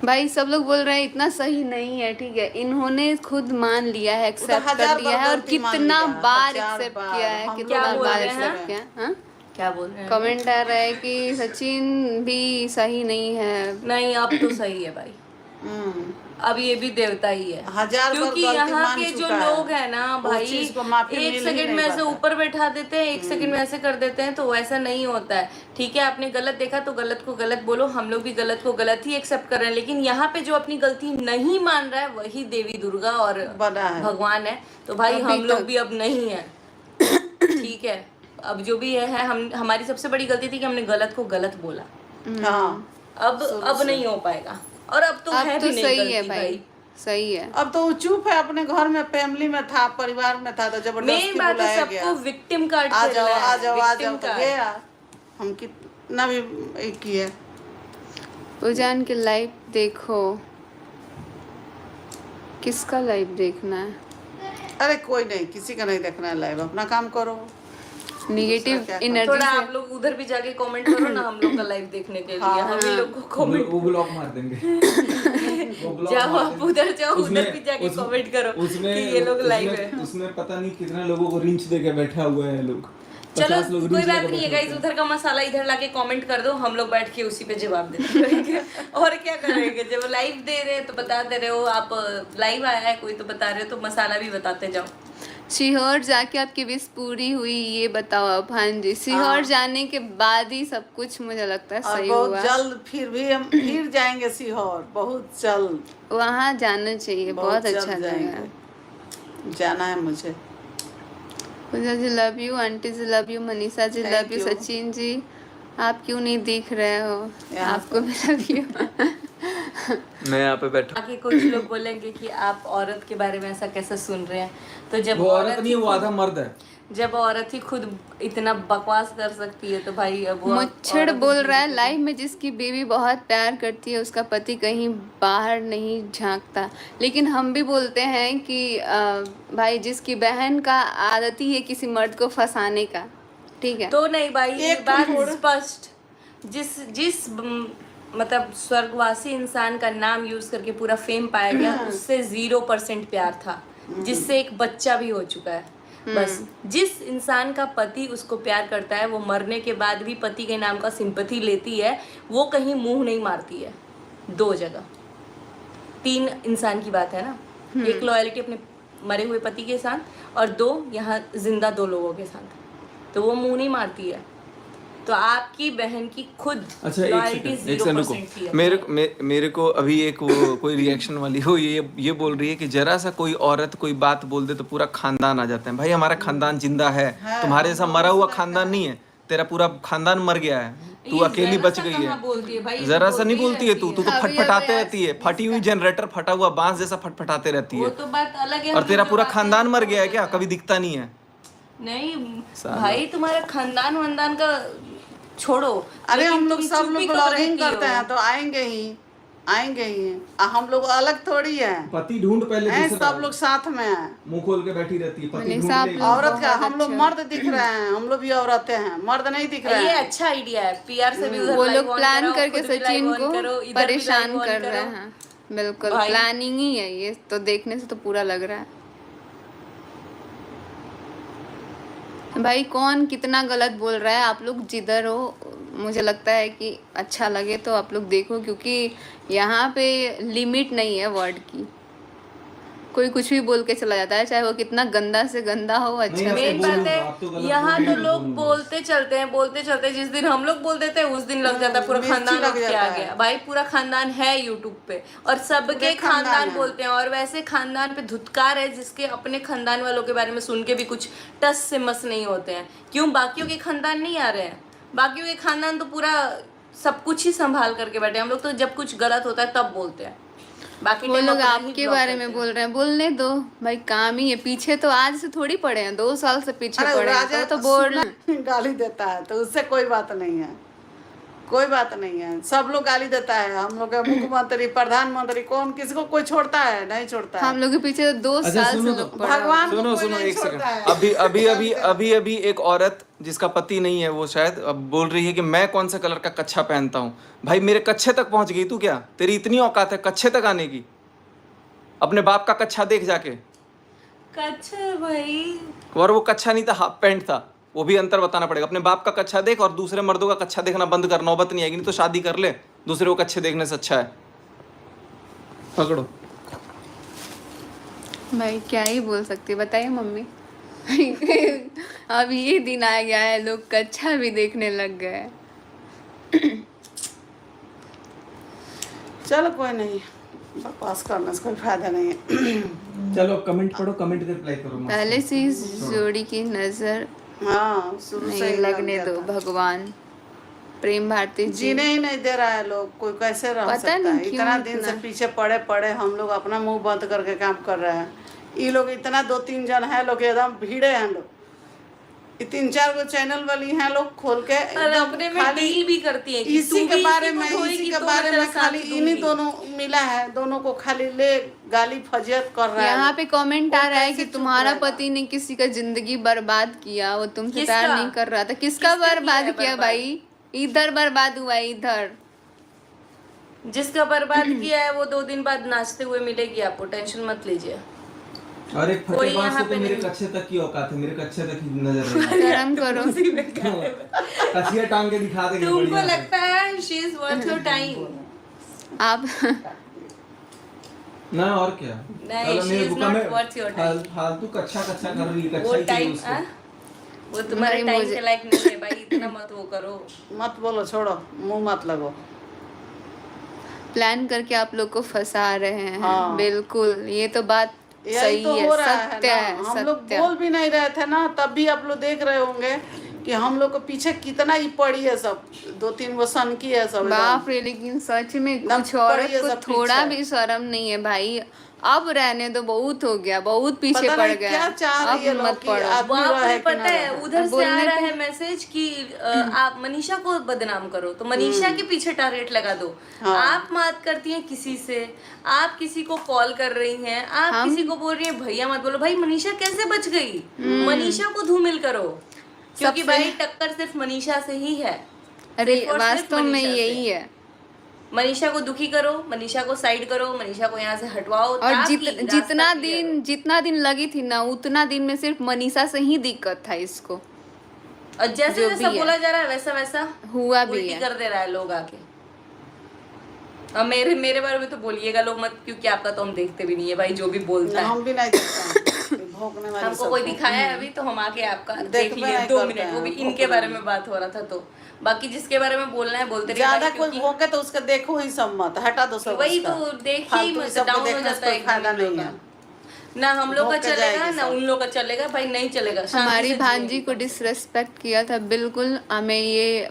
Speaker 3: भाई सब लोग बोल रहे हैं इतना सही नहीं है, ठीक है, इन्होंने खुद मान लिया है, एक्सेप्ट
Speaker 2: हजार
Speaker 3: कर लिया है,
Speaker 2: बार
Speaker 3: और
Speaker 2: गलती मान
Speaker 3: कितना
Speaker 2: लिया,
Speaker 3: बार
Speaker 2: हजार
Speaker 3: एक्सेप्ट
Speaker 2: बार।
Speaker 3: किया है,
Speaker 2: हम
Speaker 3: कितना
Speaker 1: क्या बोल
Speaker 3: बार
Speaker 1: रहे हैं?
Speaker 3: एक्सेप्ट किया। हाँ,
Speaker 1: क्या बोल रहे हैं?
Speaker 3: कमेंट आ रहा है कि सचिन भी सही नहीं है।
Speaker 1: नहीं, अब तो सही है भाई,
Speaker 2: हम्म,
Speaker 1: अब ये भी देवता ही है।
Speaker 2: हजार बार
Speaker 1: क्योंकि
Speaker 2: गलती
Speaker 1: यहाँ
Speaker 2: मान
Speaker 1: के जो
Speaker 2: चुका है।
Speaker 1: लोग हैं ना
Speaker 2: उस
Speaker 1: भाई,
Speaker 2: चीज को माफी
Speaker 1: एक
Speaker 2: मिल ही
Speaker 1: सेकंड
Speaker 2: नहीं
Speaker 1: में ऐसे
Speaker 2: पाता।
Speaker 1: ऊपर बैठा देते हैं, एक सेकंड में ऐसे कर देते हैं, तो वैसा नहीं होता है। ठीक है, आपने गलत देखा तो गलत को गलत बोलो, हम लोग भी गलत को गलत ही एक्सेप्ट कर रहे हैं, लेकिन यहाँ पे जो अपनी गलती नहीं मान रहा है वही देवी दुर्गा और
Speaker 2: बना है।
Speaker 1: भगवान है। तो भाई
Speaker 3: अभी
Speaker 1: हम लोग
Speaker 3: तक।
Speaker 1: भी अब नहीं है, ठीक है, अब जो भी है, हम हमारी सबसे बड़ी गलती थी कि हमने गलत को गलत बोला।
Speaker 2: हाँ,
Speaker 1: अब नहीं हो पाएगा, और अब तो
Speaker 3: अब
Speaker 1: है
Speaker 3: तो
Speaker 1: भी नहीं
Speaker 3: सही
Speaker 1: गलती
Speaker 3: है
Speaker 1: भाई।
Speaker 3: भाई, सही है।
Speaker 2: अब तो वो चुप है, अपने घर में फैमिली में था, परिवार में था, तो जबरदस्ती
Speaker 1: मेन बात है
Speaker 2: बुलाया गया।
Speaker 1: सबको विक्टिम कार्ड
Speaker 2: आ
Speaker 1: खेलना
Speaker 2: जाओ,
Speaker 1: है,
Speaker 2: आ जाओ, आ
Speaker 1: victim
Speaker 2: जाओ, तो
Speaker 1: card।
Speaker 2: गया। हम कितना भी एक किए।
Speaker 3: उजान के लाइव देखो। किसका लाइव देखना है?
Speaker 2: अरे कोई नहीं, किसी का नहीं देखना है लाइव, अपना काम करो।
Speaker 3: निगेटिव
Speaker 2: क्या
Speaker 3: एनर्जी
Speaker 1: थोड़ा
Speaker 3: से
Speaker 1: आप लोग उधर भी जाके कमेंट करो ना हम लोग का लाइव देखने के लिए। हम ही लोग को कमेंट,
Speaker 5: वो ब्लॉक मार देंगे। वो block
Speaker 1: जाओ
Speaker 5: मार
Speaker 1: आप
Speaker 5: देंगे।
Speaker 1: उधर जाओ,
Speaker 5: उसमें-
Speaker 1: उधर भी जाके
Speaker 5: उस-
Speaker 1: कमेंट करो
Speaker 5: उसमें-
Speaker 1: कि ये लोग लाइव
Speaker 5: उसमें-
Speaker 1: है।
Speaker 5: उसमें पता नहीं कितने लोगों को रिंच दे के बैठा हुआ है लोग।
Speaker 1: चलो
Speaker 5: 50 लोग
Speaker 1: कोई
Speaker 5: रिंच
Speaker 1: बात
Speaker 5: लेके
Speaker 1: नहीं है
Speaker 5: बैठे
Speaker 1: गाइस,
Speaker 5: होते हैं।
Speaker 1: उधर का मसाला इधर लाके कमेंट कर दो, हम लोग बैठ के उसी पे जवाब देते रहेंगे। और क्या करेंगे, जब लाइव दे रहे हैं तो बता दे रहे हो आप, लाइव आया है कोई तो बता रहे हो, तो मसाला भी बताते जाओ।
Speaker 3: सीहोर जाके आपकी विश पूरी हुई, ये बताओ आप। हाँ जी, सीहोर जाने के बाद ही सब कुछ मुझे लगता है
Speaker 2: और
Speaker 3: सही
Speaker 2: बहुत
Speaker 3: हुआ।
Speaker 2: जल्द फिर भी हम फिर जाएंगे सीहोर, बहुत जल्द।
Speaker 3: वहाँ जाना चाहिए, बहुत अच्छा
Speaker 2: जल्द
Speaker 3: जगह है।
Speaker 2: जाएंगे, जाना है मुझे।
Speaker 3: Puja ji love you, aunty ji love you, Manisha ji
Speaker 2: Thank
Speaker 3: love you,
Speaker 2: you.
Speaker 3: Sachin ji आप क्यों नहीं दिख रहे हो?
Speaker 2: यहाँ
Speaker 3: आपको भी लव यू।
Speaker 4: मैं यहाँ पे बैठा
Speaker 1: आगे कुछ लोग बोलेंगे कि आप औरत के बारे में ऐसा कैसे सुन रहे हैं, तो जब
Speaker 5: वो औरत नहीं है, वो आधा मर्द है।
Speaker 1: जब औरत ही खुद इतना बकवास कर सकती है तो भाई अब वो
Speaker 3: मुच्छड़
Speaker 1: औरत
Speaker 3: बोल
Speaker 1: भी-
Speaker 3: रहा है लाइव में, जिसकी बीवी बहुत प्यार करती है उसका पति कहीं बाहर नहीं झांकता। लेकिन हम भी बोलते हैं कि भाई जिसकी बहन का आदत ही है किसी मर्द को फंसाने का, ठीक है?
Speaker 1: तो नहीं भाई, ये
Speaker 2: एक
Speaker 1: बात
Speaker 2: थोड़ा-
Speaker 1: स्पष्ट, जिस मतलब स्वर्गवासी इंसान का नाम यूज करके पूरा फेम पाया गया, उससे 0% प्यार था, जिससे एक बच्चा भी हो चुका है। बस जिस इंसान का पति उसको प्यार करता है, वो मरने के बाद भी पति के नाम का सिंपैथी लेती है, वो कहीं मुंह नहीं मारती है। 2 जगह 3 इंसान की बात है ना, एक लॉयल्टी अपने मरे हुए पति के साथ, और 2 यहाँ जिंदा 2 लोगों के साथ, तो वो मुंह नहीं मारती है। तो आपकी बहन की खुद
Speaker 5: अच्छा, एक
Speaker 1: लॉयल्टी
Speaker 5: सेकंड,
Speaker 1: 0% थी।
Speaker 4: मेरे को अभी एक वो कोई रिएक्शन वाली हो ये बोल रही है कि जरा सा कोई औरत कोई बात बोल दे तो पूरा खानदान आ जाता है। भाई हमारा खानदान जिंदा है, तुम्हारे जैसा मरा हुआ खानदान नहीं है, तेरा पूरा खानदान मर गया है, तू
Speaker 1: ये
Speaker 4: अकेली
Speaker 1: जरा
Speaker 4: बच
Speaker 1: सा
Speaker 4: गई
Speaker 1: कहाँ
Speaker 4: है।
Speaker 1: बोलती है भाई, ये
Speaker 4: जरा
Speaker 1: तो
Speaker 4: सा नहीं
Speaker 1: बोलती
Speaker 4: बोलती है तू तो
Speaker 3: अभी-
Speaker 4: फटफटाते
Speaker 3: अभी
Speaker 4: रहती है, फटी हुई जनरेटर, फटा हुआ बांस जैसा फटफटाते रहती
Speaker 1: वो
Speaker 4: है।
Speaker 1: तो बात अलग है।
Speaker 4: और
Speaker 1: हम
Speaker 4: तेरा
Speaker 1: जो
Speaker 4: पूरा
Speaker 1: बातें
Speaker 4: खानदान मर
Speaker 1: करते
Speaker 4: गया है
Speaker 1: हैं।
Speaker 4: क्या? कभी दिखता नहीं है।
Speaker 1: नहीं
Speaker 4: साला।
Speaker 1: भाई, तुम्हारा खानदान वानदान का छोड़ो।
Speaker 2: अरे
Speaker 1: लेकिन
Speaker 2: हम लोग
Speaker 1: तुम
Speaker 2: सब
Speaker 1: चुप
Speaker 2: लोग
Speaker 1: ही कब
Speaker 2: ब्लॉगिंग
Speaker 1: रहती
Speaker 2: करते
Speaker 1: हो?
Speaker 2: हैं तो आएंगे ही। हम लोग अलग थोड़ी हैं,
Speaker 5: पति ढूंढ पहले
Speaker 2: हैं
Speaker 5: दूसरा।
Speaker 2: सब लोग साथ में हैं।
Speaker 5: मुंह खोल के बैठी रहती है, पति
Speaker 3: मनीषा,
Speaker 5: ढूंढ
Speaker 3: आप
Speaker 5: ले।
Speaker 3: लोग
Speaker 2: औरत का
Speaker 3: बहुत
Speaker 2: हम लोग
Speaker 3: अच्छे।
Speaker 2: मर्द दिख रहे हैं, हम लोग भी औरतें हैं, मर्द नहीं दिख रहे
Speaker 1: ये
Speaker 2: हैं।
Speaker 1: अच्छा आइडिया है, पीआर से भी उधर
Speaker 3: वो
Speaker 1: live
Speaker 3: लोग
Speaker 1: on
Speaker 3: प्लान
Speaker 1: कराओ,
Speaker 3: करके
Speaker 1: खुद भी live
Speaker 3: सचिन
Speaker 1: on
Speaker 3: को
Speaker 1: करो, इधर भी
Speaker 3: परेशान
Speaker 1: live on
Speaker 3: कर
Speaker 1: करो।
Speaker 3: रहे हैं। बिल्कुल
Speaker 1: भाई-
Speaker 3: प्लानिंग ही है ये तो, देखने से तो पूरा लग रहा है। भाई कौन कितना गलत बोल रहा है, आप लोग जिधर हो मुझे लगता है कि अच्छा लगे तो आप लोग देखो, क्योंकि यहाँ पे लिमिट नहीं है वर्ड की। कोई कुछ भी बोल के चला जाता है, चाहे वो कितना गंदा से गंदा हो, अच्छा
Speaker 5: नहीं,
Speaker 3: से
Speaker 1: मेन
Speaker 5: बोल
Speaker 1: बात
Speaker 5: दो, आप तो
Speaker 1: है
Speaker 5: गलत
Speaker 1: यहाँ
Speaker 5: बोल
Speaker 1: तो
Speaker 5: रहे हो,
Speaker 1: लोग
Speaker 5: बोल दो।
Speaker 1: बोलते चलते हैं, जिस दिन हम लोग बोल देते हैं उस दिन लग जाता है पूरा
Speaker 2: मिर्ची
Speaker 1: खानदान
Speaker 2: लग
Speaker 1: उठ के
Speaker 2: जाता
Speaker 1: आ
Speaker 2: है।
Speaker 1: गया। भाई पूरा खानदान है यूट्यूब पे, और सबके
Speaker 2: पूरे खानदान
Speaker 1: खानदान
Speaker 2: है।
Speaker 1: बोलते हैं, और वैसे खानदान पे धुतकार है जिसके अपने खानदान वालों के बारे में सुन के भी कुछ टस से मस नहीं होते हैं। क्यों बाकियों के खानदान नहीं आ रहे हैं? बाकियों के खानदान तो पूरा सब कुछ ही संभाल करके बैठे, हम लोग तो जब कुछ गलत होता है तब बोलते हैं, बाकी
Speaker 3: वो
Speaker 1: टाइम
Speaker 3: लोग
Speaker 1: अपना ही
Speaker 3: आपके
Speaker 1: ब्लॉक
Speaker 3: बारे
Speaker 1: करते
Speaker 3: में
Speaker 1: हैं।
Speaker 3: बोल रहे हैं, बोलने दो भाई, काम ही है। पीछे तो आज से थोड़ी पड़े हैं, 2 साल से पीछे
Speaker 2: अरे
Speaker 3: पड़े हैं,
Speaker 2: राजा
Speaker 3: तो बोल
Speaker 2: गाली देता है तो उससे कोई बात नहीं है, कोई बात नहीं है। सब लोग गाली देता है, हम लोग का मुख्यमंत्री प्रधानमंत्री कौन किसी को कोई छोड़ता है? नहीं छोड़ता है।
Speaker 3: हम लोग के पीछे 2
Speaker 5: अच्छा,
Speaker 3: साल से
Speaker 5: सुनो
Speaker 3: लोग
Speaker 5: तो,
Speaker 3: पड़े हैं।
Speaker 2: भगवान को
Speaker 4: सुनो
Speaker 2: कोई
Speaker 4: सुनो
Speaker 2: नहीं
Speaker 4: एक सेकंड,
Speaker 2: छोड़ता है।
Speaker 4: अभी एक औरत जिसका पति नहीं है, वो शायद अब बोल रही है कि मैं कौन सा कलर का कच्छा पहनता हूँ। भाई मेरे कच्छे तक पहुंच गई तू क्या? तेरी इतनी औकात है कच्छे तक आने की? अपने बाप का कच्छा देख जाके।
Speaker 1: कच्छा भाई,
Speaker 4: और वो कच्छा नहीं था, हाफ पैंट था, वो भी अंतर बताना पड़ेगा। अपने बाप का कच्छा देख और दूसरे मर्दों का कच्छा देखना बंद कर, नौबत नहीं आएगी। नहीं तो शादी कर ले, दूसरे को कच्छे देखने से अच्छा है। पकड़ो।
Speaker 3: भाई क्या ही बोल सकती, बताइए मम्मी। अब ये दिन आ गया है, लोग कच्छा भी देखने लग गए।
Speaker 2: चलो कोई नहीं, बकवास करने से कोई फायदा नहीं है।
Speaker 5: चलो कमेंट पढ़ो, कमेंट रिप्लाई करो। मस्त।
Speaker 3: पहले से इस जोड़ी की नजर
Speaker 2: हाँ, शुरू से
Speaker 3: नहीं
Speaker 2: ही लग
Speaker 3: लगने
Speaker 2: गया
Speaker 3: दो
Speaker 2: था।
Speaker 3: भगवान। प्रेम भारती जी,
Speaker 2: जीने ही नहीं दे रहा है लोग, कोई कैसे रह
Speaker 3: पता
Speaker 2: सकता
Speaker 3: नहीं
Speaker 2: है?
Speaker 3: क्यों
Speaker 2: इतना दिन से
Speaker 3: इतना।
Speaker 2: पीछे पड़े हम लोग अपना मुंह बंद करके काम कर रहे हैं। ये लोग इतना 2-3 जन है लोग, एकदम भीड़े हैं लोग। ये 3-4 गो चैनल वाली हैं लोग खोल के
Speaker 1: और
Speaker 2: एकदम
Speaker 1: अपने में
Speaker 2: खाली
Speaker 1: डील भी करती हैं कि
Speaker 2: इसी
Speaker 1: तू
Speaker 2: के
Speaker 1: भी
Speaker 2: बारे
Speaker 1: इसी
Speaker 2: में
Speaker 1: को धोएगी
Speaker 2: इसी के
Speaker 1: तो
Speaker 2: बारे
Speaker 1: मैं
Speaker 2: में
Speaker 1: तेरा
Speaker 2: खाली
Speaker 1: साथ
Speaker 2: इन्हीं
Speaker 1: दूंगी।
Speaker 2: दोनों मिला है, दोनों को खाली ले गाली फजियत कर रहा है।
Speaker 3: यहाँ पे कमेंट आ
Speaker 2: कोई
Speaker 3: रहा है
Speaker 2: कैसे
Speaker 3: कि
Speaker 2: चुप
Speaker 3: तुम्हारा
Speaker 2: रहेगा?
Speaker 3: पति ने किसी का जिंदगी बर्बाद किया, वो तुमसे
Speaker 1: किसका?
Speaker 3: प्यार नहीं कर रहा था। किसका
Speaker 1: किसका किया
Speaker 3: बर्बाद
Speaker 1: है
Speaker 3: किया
Speaker 1: बर्बाद?
Speaker 3: भाई? इधर बर्बाद हुआ है, इधर।
Speaker 1: जिसका बर्बाद किया है वो 2 दिन बाद नाचते हुए मिलेगी आपको, टेंशन मत लीजिए।
Speaker 5: और एक
Speaker 1: कोई
Speaker 5: फटेबाज
Speaker 1: यहाँ
Speaker 5: से तो
Speaker 1: पे
Speaker 5: मेरे
Speaker 1: नहीं।
Speaker 5: कच्छे तक की औकात है, मेरे कच्छे तक ही नजर नहीं
Speaker 3: शर्म करो।
Speaker 5: कच्छिया टांग के दिखा देंगे
Speaker 1: तुमको
Speaker 5: बढ़िया से।
Speaker 1: लगता है she is worth your time?
Speaker 3: आप
Speaker 5: ना और क्या।
Speaker 1: नहीं,
Speaker 5: चलो,
Speaker 1: she
Speaker 5: मेरे
Speaker 1: is
Speaker 5: बुका
Speaker 1: not
Speaker 5: में
Speaker 1: worth your time.
Speaker 5: फालतू कच्चा कच्चा कर रही है,
Speaker 1: वो
Speaker 5: कच्चा ही चाहिए
Speaker 1: टाइम
Speaker 5: उसको।
Speaker 1: वो तुम्हारे
Speaker 3: नहीं,
Speaker 1: टाइम
Speaker 3: मुझे-
Speaker 1: के लायक नहीं है भाई, इतना मत वो करो।
Speaker 2: मत बोलो, छोड़ो, मुंह मत लगो।
Speaker 3: प्लान करके आप लोग को फंसा रहे हैं।
Speaker 2: हाँ।
Speaker 3: बिल्कुल, ये तो बात
Speaker 2: यही
Speaker 3: सही
Speaker 2: तो
Speaker 3: है,
Speaker 2: हो रहा
Speaker 3: सत्य
Speaker 2: है
Speaker 3: है,
Speaker 2: ना। हम लोग
Speaker 3: सत्य।
Speaker 2: बोल भी नहीं रहे थे ना, तब भी आप लोग देख रहे होंगे कि हम लोग को पीछे कितना ही पड़ी है सब, 2-3 गो सन की है सब
Speaker 3: बाप
Speaker 2: एकदम।
Speaker 3: रे, लेकिन सच में
Speaker 2: एकदम
Speaker 3: कुछ औरत
Speaker 2: पड़ी है
Speaker 3: को
Speaker 2: सब
Speaker 3: थोड़ा
Speaker 2: पीछे।
Speaker 3: भी शर्म नहीं है भाई। अब रहने दो, बहुत हो गया, बहुत पीछे
Speaker 2: पता
Speaker 3: पड़
Speaker 2: नहीं
Speaker 3: गया।
Speaker 2: क्या चाह रही है
Speaker 3: अब
Speaker 2: लोग
Speaker 3: मत
Speaker 2: कि
Speaker 3: पड़ो।
Speaker 2: आदमी
Speaker 1: वहाँ
Speaker 2: रहे
Speaker 1: पे
Speaker 2: कि
Speaker 1: पता
Speaker 2: ना
Speaker 1: है
Speaker 2: रहे।
Speaker 1: उधर से आ
Speaker 3: बोलने
Speaker 1: रहा
Speaker 3: पे-
Speaker 1: है मैसेज कि आप मनीषा को बदनाम करो, तो मनीषा के पीछे टारगेट लगा दो।
Speaker 2: हाँ।
Speaker 1: आप बात करती हैं किसी से, आप किसी को कॉल कर रही हैं, आप
Speaker 3: हम-
Speaker 1: किसी को बोल रही हैं भैया मत बोलो। भाई मनीषा कैसे बच गई? मनीषा को धूमिल करो, क्योंकि
Speaker 3: सबसे-
Speaker 1: भाई टक्कर सिर्फ मनीषा से ही है।
Speaker 3: अरे
Speaker 1: सिर्फ और सिर्फ
Speaker 3: वास्तव में
Speaker 1: मनीषा से।
Speaker 3: यही है।
Speaker 1: मनीषा को दुखी करो, मनीषा को साइड करो, मनीषा को यहाँ से हटवाओ,
Speaker 3: और
Speaker 1: ताकि
Speaker 3: जितना
Speaker 1: रास्ता clear हो।
Speaker 3: जितना दिन लगी थी ना, उतना दिन में सिर्फ मनीषा से ही दिक्कत था इसको।
Speaker 1: और जैसे
Speaker 3: जो
Speaker 1: जैसा
Speaker 3: भी है।
Speaker 1: बोला जा रहा है वैसा वैसा
Speaker 3: हुआ भी
Speaker 1: उल्टी
Speaker 3: है।
Speaker 1: कर दे रहा है लोग आके। और मेरे बारे में तो बोलिएगा लोग मत, क्योंकि आपका तो हम देखते भी नहीं है भाई, जो भी बोलता है।
Speaker 2: हम भी नहीं देखते हैं, भौंकने वाली
Speaker 1: हमको
Speaker 2: सब
Speaker 1: कोई
Speaker 2: को।
Speaker 1: दिखाया है अभी तो हम आके आपका
Speaker 2: देख
Speaker 1: देख
Speaker 2: भी
Speaker 1: लिए
Speaker 2: नहीं
Speaker 1: 2
Speaker 2: करते
Speaker 1: मिनट, वो भी
Speaker 2: हैं,
Speaker 1: इनके
Speaker 2: भौंकने
Speaker 1: बारे में बात हो रहा था। तो बाकी जिसके बारे में बोलना है बोलते रहिए
Speaker 2: ज्यादा
Speaker 1: भाई,
Speaker 2: कोई
Speaker 1: क्योंकि
Speaker 2: भौंके तो उसका देखो ही सब मत, हटा दो सब
Speaker 1: वही
Speaker 2: उसका।
Speaker 1: तो देखिए
Speaker 2: फालतू
Speaker 1: मत,
Speaker 2: सबको
Speaker 1: डाउन हो
Speaker 2: देखने से
Speaker 1: जाता है
Speaker 2: कोई फायदा
Speaker 1: एकदम
Speaker 2: नहीं है।
Speaker 1: ना हम लोग का
Speaker 2: भौंक के
Speaker 1: चलेगा
Speaker 2: जाएगी
Speaker 1: ना
Speaker 2: सब।
Speaker 1: उन लोग का चलेगा भाई, नहीं चलेगा। शांति
Speaker 3: हमारी
Speaker 1: से
Speaker 3: भांजी
Speaker 1: जिएंगे।
Speaker 3: को डिसरेस्पेक्ट किया था, बिल्कुल।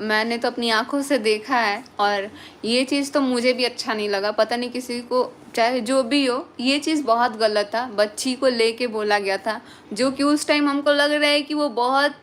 Speaker 3: मैंने तो अपनी आंखों से देखा है, और ये चीज़ तो मुझे भी अच्छा नहीं लगा। पता नहीं किसी को, चाहे जो भी हो, ये चीज़ बहुत गलत था। बच्ची को लेके बोला गया था, जो कि उस टाइम हमको लग रहा है कि वो बहुत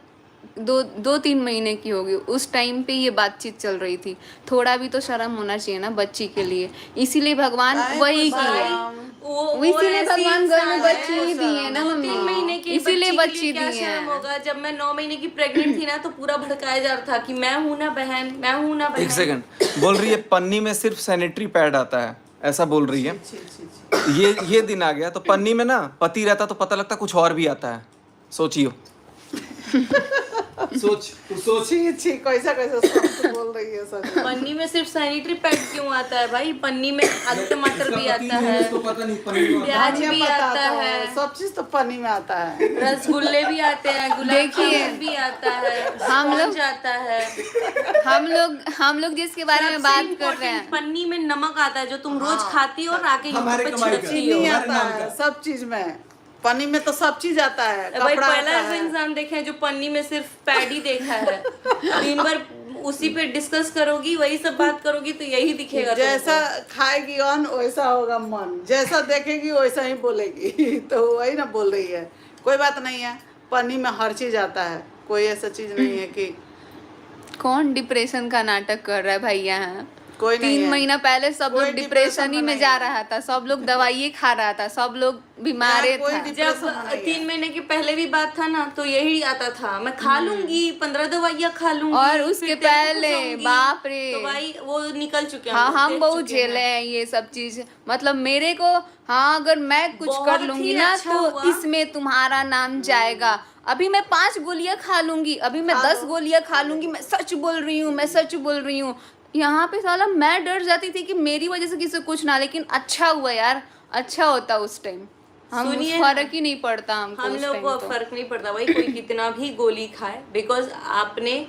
Speaker 3: 2-3 महीने की होगी। उस टाइम पे ये बातचीत चल रही थी। थोड़ा भी तो शर्म होना चाहिए ना बच्ची के लिए। इसीलिए भगवान
Speaker 2: काहे
Speaker 3: वही
Speaker 2: कोई
Speaker 3: किए।
Speaker 2: शर्म?
Speaker 1: वो
Speaker 3: इसीलिए
Speaker 1: ऐसी
Speaker 3: भगवान घर में
Speaker 1: इंसान
Speaker 3: बच्ची
Speaker 1: है।
Speaker 3: ही दी है ना
Speaker 1: 2-3
Speaker 3: मम्मी।
Speaker 1: महीने की
Speaker 3: इसीलिए
Speaker 1: बच्ची
Speaker 3: बच्ची
Speaker 1: क्या
Speaker 3: दी
Speaker 1: शर्म
Speaker 3: है।
Speaker 1: होगा? जब मैं 9 महीने की प्रेग्नेंट थी ना, तो पूरा भड़काया जा रहा था कि मैं हूं ना बहन, मैं हूं ना बहन।
Speaker 4: एक सेकंड, बोल रही है पन्नी में सिर्फ सैनिटरी पैड आता है, ऐसा बोल रही है।
Speaker 2: छी, छी, छी।
Speaker 4: ये दिन आ गया तो पन्नी में ना पति रहता तो पता लगता कुछ और भी आता है। सोचियो।
Speaker 5: सोच
Speaker 2: छी छी, कैसा कैसा शब्द बोल रही है सच में।
Speaker 1: पन्नी में सिर्फ सैनिटरी पैड क्यों आता है भाई? पन्नी में आलू टमाटर भी आता है,
Speaker 5: उसको पता नहीं पनीर में
Speaker 1: प्याज
Speaker 2: मुझे
Speaker 1: भी
Speaker 2: पता
Speaker 1: आता
Speaker 2: तो
Speaker 1: है,
Speaker 2: सब चीज तो पनी में आता है।
Speaker 1: रसगुल्ले भी आते हैं, गुलाब
Speaker 3: देखिए,
Speaker 1: जामुन भी आता है,
Speaker 3: हम लोग-
Speaker 1: स्पॉन्ज आता है।
Speaker 3: हम लोग जिसके बारे में
Speaker 1: सबसे
Speaker 3: बात कर
Speaker 1: important,
Speaker 3: रहे हैं,
Speaker 1: पन्नी में नमक आता है जो तुम रोज खाती हो और आके यूं
Speaker 5: हमारे
Speaker 1: पे
Speaker 5: कमाई का।
Speaker 1: छिड़कती हो।
Speaker 2: चीनी
Speaker 5: हमारे
Speaker 2: आता
Speaker 5: नाम
Speaker 2: है
Speaker 5: का।
Speaker 2: सब चीज में, पनी में तो सब चीज आता है।
Speaker 1: भाई
Speaker 2: कपड़ा
Speaker 1: पहला
Speaker 2: आता
Speaker 1: ऐसा
Speaker 2: है।
Speaker 1: इंसान देखा है जो पन्नी में सिर्फ पैड ही देखा है। दिन भर उसी पे डिस्कस करोगी, वही सब बात करोगी, तो यही दिखेगा
Speaker 2: जैसा
Speaker 1: तुमको।
Speaker 2: खाएगी अन्न वैसा होगा मन, जैसा देखेगी वैसा ही बोलेगी। तो वही ना बोल रही है। कोई बात नहीं है, पनी में हर चीज आता है, कोई ऐसा चीज नहीं है कि
Speaker 3: कौन डिप्रेशन का नाटक कर रहा है भाई यहाँ?
Speaker 2: कोई नहीं
Speaker 3: 3
Speaker 2: है।
Speaker 3: महीना पहले सब
Speaker 2: कोई
Speaker 3: लोग डिप्रेशन ही में
Speaker 2: नहीं
Speaker 3: जा
Speaker 2: है।
Speaker 3: रहा था, सब लोग दवाइयाँ खा रहा था, सब लोग बीमार
Speaker 2: यार, कोई
Speaker 3: था।
Speaker 2: डिप्रेशन
Speaker 1: जब
Speaker 2: नहीं है।
Speaker 1: 3 महीने के पहले भी बात था ना, तो यही आता था, मैं खा लूंगी 15 दवाइयाँ खा लूंगी,
Speaker 3: और
Speaker 1: फिर
Speaker 3: उसके
Speaker 1: तेरे को
Speaker 3: पहले,
Speaker 1: खुशाऊंगी।
Speaker 3: बाप रे।
Speaker 1: तो भाई वो निकल चुके हैं,
Speaker 3: हाँ,
Speaker 1: लोग
Speaker 3: हम
Speaker 1: देख
Speaker 3: बहुत
Speaker 1: चुके
Speaker 3: झेले
Speaker 1: हैं।
Speaker 3: हैं ये सब चीज। मतलब मेरे को, हाँ, अगर मैं कुछ
Speaker 1: बहुत
Speaker 3: कर
Speaker 1: ही
Speaker 3: लूंगी ना,
Speaker 1: अच्छा
Speaker 3: तो
Speaker 1: हुआ।
Speaker 3: इसमें तुम्हारा नाम जाएगा। अभी मैं 5 गोलियां खा लूंगी, अभी मैं 10 गोलियां खा लूंगी, मैं सच बोल रही हूँ, मैं सच बोल रही हूँ। यहाँ पे साला मैं डर जाती थी कि मेरी वजह से किसी को कुछ ना, लेकिन अच्छा हुआ यार, अच्छा होता उस टाइम। हम
Speaker 1: सुनिए
Speaker 3: फर्क ही नहीं पड़ता हमको
Speaker 1: हम
Speaker 3: उस
Speaker 1: लोग
Speaker 3: टाइम
Speaker 1: को
Speaker 3: तो।
Speaker 1: फर्क नहीं पड़ता भाई, कोई कितना भी गोली खाए, बिकॉज आपने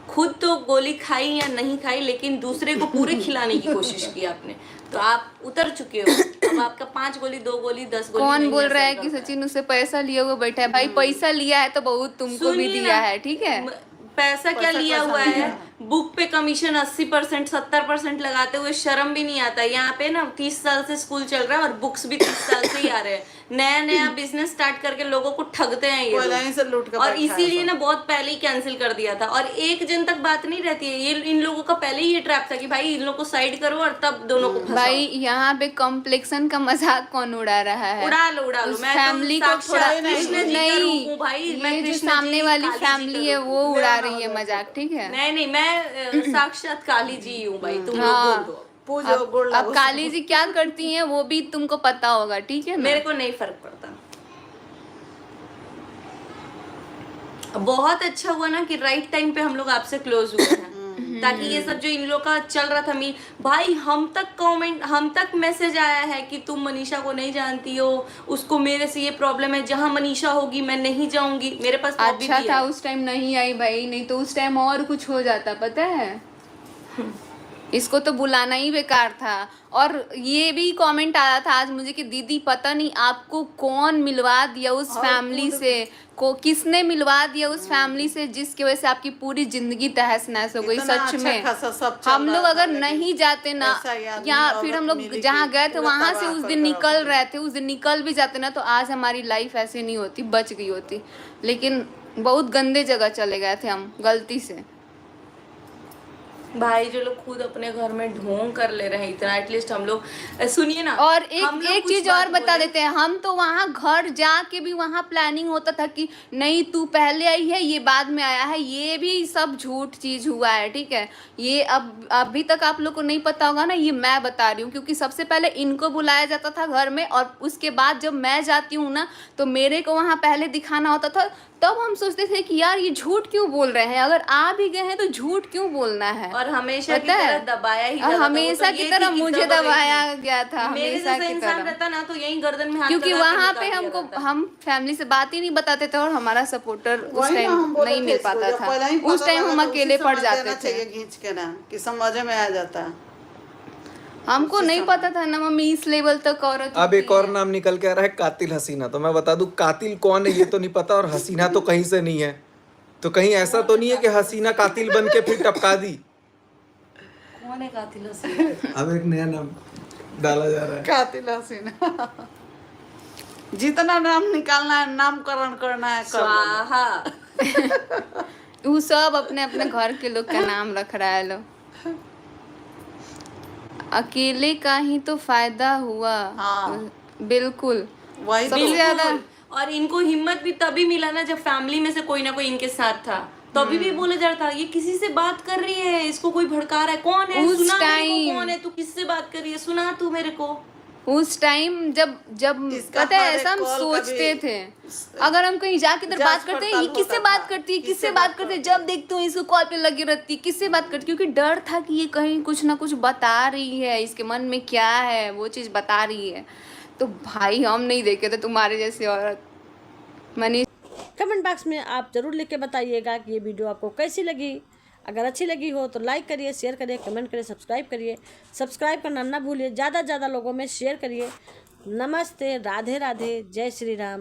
Speaker 1: खुद तो गोली खाई या नहीं खाई, लेकिन दूसरे को पूरे खिलाने की कोशिश की आपने, तो आप उतर चुके हो। अब आपका 5 गोली, 2 गोली, 10 गोली
Speaker 3: कौन
Speaker 1: नहीं
Speaker 3: बोल रहा है
Speaker 1: असर
Speaker 3: कि
Speaker 1: करता
Speaker 3: सचिन उससे पैसा लिया हुआ बैठा है? भाई पैसा लिया है तो बहुत तुमको भी
Speaker 1: सुनिए
Speaker 3: दिया
Speaker 1: ना,
Speaker 3: है, ठीक है?
Speaker 1: पैसा क्या
Speaker 2: पैसा
Speaker 1: लिया
Speaker 2: कैसा
Speaker 1: हुआ
Speaker 2: लिया
Speaker 1: है?
Speaker 2: है?
Speaker 1: बुक पे कमीशन 80% 70% लगाते हुए शर्म भी नहीं आता। यहाँ पे ना 30 साल से स्कूल चल रहा है और बुक्स भी 30 साल से ही आ रहे हैं। नया नया बिजनेस स्टार्ट करके लोगों को ठगते हैं ये
Speaker 2: पहले
Speaker 1: लोग।
Speaker 2: ही से लूट के
Speaker 1: और
Speaker 2: बैठा है
Speaker 1: इसीलिए
Speaker 2: सब।
Speaker 1: ना बहुत पहले ही कैंसिल कर दिया था और एक जन तक बात नहीं रहती है। ये इन लोगों का पहले ही ये ट्रैप था कि भाई इन लोगों को साइड करो और तब दोनों को फंसाओ।
Speaker 3: भाई यहाँ पे कॉम्प्लेक्शन का मजाक कौन उड़ा रहा है?
Speaker 1: उड़ा लो
Speaker 3: उस
Speaker 1: मैं
Speaker 3: फैमिली
Speaker 1: तो
Speaker 3: को
Speaker 1: साक्षात
Speaker 3: थोड़ा
Speaker 1: कृष्ण जी का रूप हूँ भाई। मैं
Speaker 3: ये जो
Speaker 1: कृष्ण
Speaker 3: सामने
Speaker 1: जी,
Speaker 3: वाली
Speaker 1: काली जी का
Speaker 3: फैमिली है
Speaker 1: रूप
Speaker 3: वो
Speaker 1: हूँ।
Speaker 3: उड़ा रही है मजाक, ठीक है?
Speaker 1: नहीं मैं साक्षात काली जी हूँ भाई। तुम लोग
Speaker 3: हाँ।
Speaker 1: बोल दो।
Speaker 2: पूजो गुड़
Speaker 3: अब
Speaker 2: लागो
Speaker 3: काली जी क्या करती हैं वो भी तुमको पता होगा, ठीक है ना?
Speaker 1: मेरे को नहीं फर्क पड़ता। बहुत अच्छा हुआ ना कि राइट टाइम पे हम लोग आपसे क्लोज हुए हैं, ताकि ये सब जो इन लोग का चल रहा था भाई हम तक मैसेज आया है कि तुम मनीषा को नहीं जानती हो, उसको मेरे से ये प्रॉब्लम है, जहाँ मनीषा होगी मैं नहीं जाऊंगी। मेरे पास तो अभी
Speaker 3: अच्छा
Speaker 1: भी
Speaker 3: था
Speaker 1: है।
Speaker 3: उस टाइम नहीं आई भाई, नहीं तो उस टाइम और कुछ हो जाता, पता है? इसको तो बुलाना ही बेकार था। और ये भी कमेंट आया था आज मुझे कि दीदी पता नहीं आपको कौन मिलवा दिया उस फैमिली से, किसने मिलवा दिया उस फैमिली से जिसकी वजह से आपकी पूरी जिंदगी तहस नहस हो गई।
Speaker 2: इतना
Speaker 3: सच
Speaker 2: अच्छा
Speaker 3: में
Speaker 2: खासा सब चल
Speaker 3: हम
Speaker 2: रहा
Speaker 3: लोग
Speaker 2: था,
Speaker 3: अगर
Speaker 2: लेकिन
Speaker 3: नहीं जाते ना,
Speaker 2: ऐसा ही आदमी
Speaker 3: या
Speaker 2: औरत
Speaker 3: फिर हम लोग
Speaker 2: मिली
Speaker 3: जहाँ
Speaker 2: कि
Speaker 3: गए थे
Speaker 2: पूरा
Speaker 3: वहां से
Speaker 2: तबाह
Speaker 3: उस
Speaker 2: कर
Speaker 3: दिन
Speaker 2: कर
Speaker 3: निकल
Speaker 2: रख
Speaker 3: रहे थे, उस दिन निकल भी जाते ना तो आज हमारी लाइफ ऐसे नहीं होती, बच गई होती। लेकिन बहुत गंदे जगह चले गए थे हम गलती से।
Speaker 1: भाई जो लोग खुद अपने घर में ढोंग कर ले रहे हैं इतना, एटलीस्ट हम लोग सुनिए ना।
Speaker 3: और
Speaker 1: हम लोग
Speaker 3: एक
Speaker 1: कुछ
Speaker 3: चीज
Speaker 1: बात
Speaker 3: और बता
Speaker 1: बोले।
Speaker 3: देते हैं, हम तो वहां घर जाके भी वहां प्लानिंग होता था कि नहीं तू पहले आई है ये बाद में आया है, ये भी सब झूठ चीज हुआ है, ठीक है? ये अब अभी तक आप लोग को नहीं पता होगा ना, ये मैं बता रही हूँ क्योंकि सबसे पहले इनको बुलाया जाता था घर में और उसके बाद जब मैं जाती हूँ ना तो मेरे को वहां पहले दिखाना होता था। तब हम सोचते थे कि यार ये झूठ क्यों बोल रहे हैं, अगर आ भी गए हैं तो झूठ क्यों बोलना है?
Speaker 1: और हमेशा की
Speaker 3: पता है?
Speaker 1: तरह दबाया ही
Speaker 3: और
Speaker 1: जाता था। वो
Speaker 3: हमेशा
Speaker 1: तो
Speaker 3: की
Speaker 1: ये
Speaker 3: तरह
Speaker 1: थी कि
Speaker 3: मुझे
Speaker 1: दबा गई
Speaker 3: दबाया
Speaker 1: थी।
Speaker 3: गया था,
Speaker 1: मेरे
Speaker 3: हमेशा
Speaker 1: जैसा
Speaker 3: की
Speaker 1: इंसान
Speaker 3: तरह।
Speaker 1: रहता ना तो यही गर्दन में हाथ
Speaker 3: क्योंकि
Speaker 1: लगा के
Speaker 3: वहां
Speaker 1: निकाल
Speaker 3: पे
Speaker 1: दिया
Speaker 3: हमको
Speaker 1: जाता।
Speaker 3: हम फैमिली से बात ही नहीं बताते थे और हमारा सपोर्टर उस
Speaker 2: वही ना
Speaker 3: टाइम
Speaker 2: हम बोले
Speaker 3: नहीं
Speaker 2: थे
Speaker 3: मिल
Speaker 2: इसको,
Speaker 3: पाता
Speaker 2: जब
Speaker 3: था।
Speaker 2: पहले ही
Speaker 3: उस
Speaker 2: पता
Speaker 3: टाइम
Speaker 2: लगा
Speaker 3: हम
Speaker 2: तो
Speaker 3: अकेले
Speaker 2: उसी
Speaker 3: पड़
Speaker 2: समय
Speaker 3: जाते
Speaker 2: देना
Speaker 3: थे।
Speaker 2: चाहिए खींच के ना कि समझ में आ जाता है।
Speaker 3: हमको
Speaker 2: उसी
Speaker 3: नहीं
Speaker 2: समय।
Speaker 3: पता था ना मम्मी इस लेवल तक औरत
Speaker 4: अब
Speaker 3: होती
Speaker 4: एक और
Speaker 3: है।
Speaker 4: नाम निकल के आ रहा है कातिल हसीना। तो मैं बता दूं कातिल कौन है ये तो नहीं पता, और हसीना तो कहीं से नहीं है। तो कहीं ऐसा तो नहीं है कि हसीना कातिल बन के फिर टपका दी।
Speaker 1: कौन है कातिल हसीना?
Speaker 5: अब एक नया नाम डाला जा रहा है।
Speaker 2: कातिल हसीना। जितना नाम निकालना है, नामकरण करना है कर लो।
Speaker 1: स्वाहा।
Speaker 3: वो सब अपने अपने घर के लोग का नाम रख रहा है लोग। अकेले का ही तो फायदा हुआ।
Speaker 2: हाँ।
Speaker 3: बिल्कुल।
Speaker 2: वही
Speaker 3: सबसे
Speaker 2: तो।
Speaker 3: ज्यादा
Speaker 1: और इनको हिम्मत भी तभी मिला ना जब फैमिली में से कोई ना कोई इनके साथ था। तभी भी बोला जा रहा था ये किसी से बात कर रही है, इसको कोई भड़का रहा है, कौन है?
Speaker 3: उस
Speaker 1: सुना मेरे को,
Speaker 3: टाइम-
Speaker 1: कौन है? तू किससे बात कर रही है? सुना तू मेरे को।
Speaker 3: उस टाइम जब
Speaker 2: इसका
Speaker 3: पता है
Speaker 2: हर एक
Speaker 3: ऐसा हम
Speaker 2: कॉल
Speaker 3: सोचते
Speaker 2: कभी-
Speaker 3: थे अगर हम कहीं जाके इधर
Speaker 2: जांच
Speaker 3: बात करते हैं ये
Speaker 2: पड़ताल
Speaker 3: किससे
Speaker 2: होता
Speaker 3: बात
Speaker 2: था,
Speaker 3: करती है,
Speaker 2: किससे
Speaker 3: किससे
Speaker 2: बात
Speaker 3: बात करते हैं,
Speaker 2: करती है।
Speaker 3: जब देखती हूँ इसको कॉल पे लगी रहती है, किससे बात करती है, क्योंकि डर था कि ये कहीं कुछ ना कुछ बता रही है, इसके मन में क्या है वो चीज बता रही है। तो भाई हम नहीं देखे थे तुम्हारे जैसे औरत। मनीष
Speaker 6: कमेंट बॉक्स में आप ज़रूर लिख के बताइएगा कि ये वीडियो आपको कैसी लगी। अगर अच्छी लगी हो तो लाइक करिए, शेयर करिए, कमेंट करिए, सब्सक्राइब करिए। सब्सक्राइब करना ना भूलिए, ज़्यादा से ज़्यादा लोगों में शेयर करिए। नमस्ते, राधे राधे, जय श्री राम।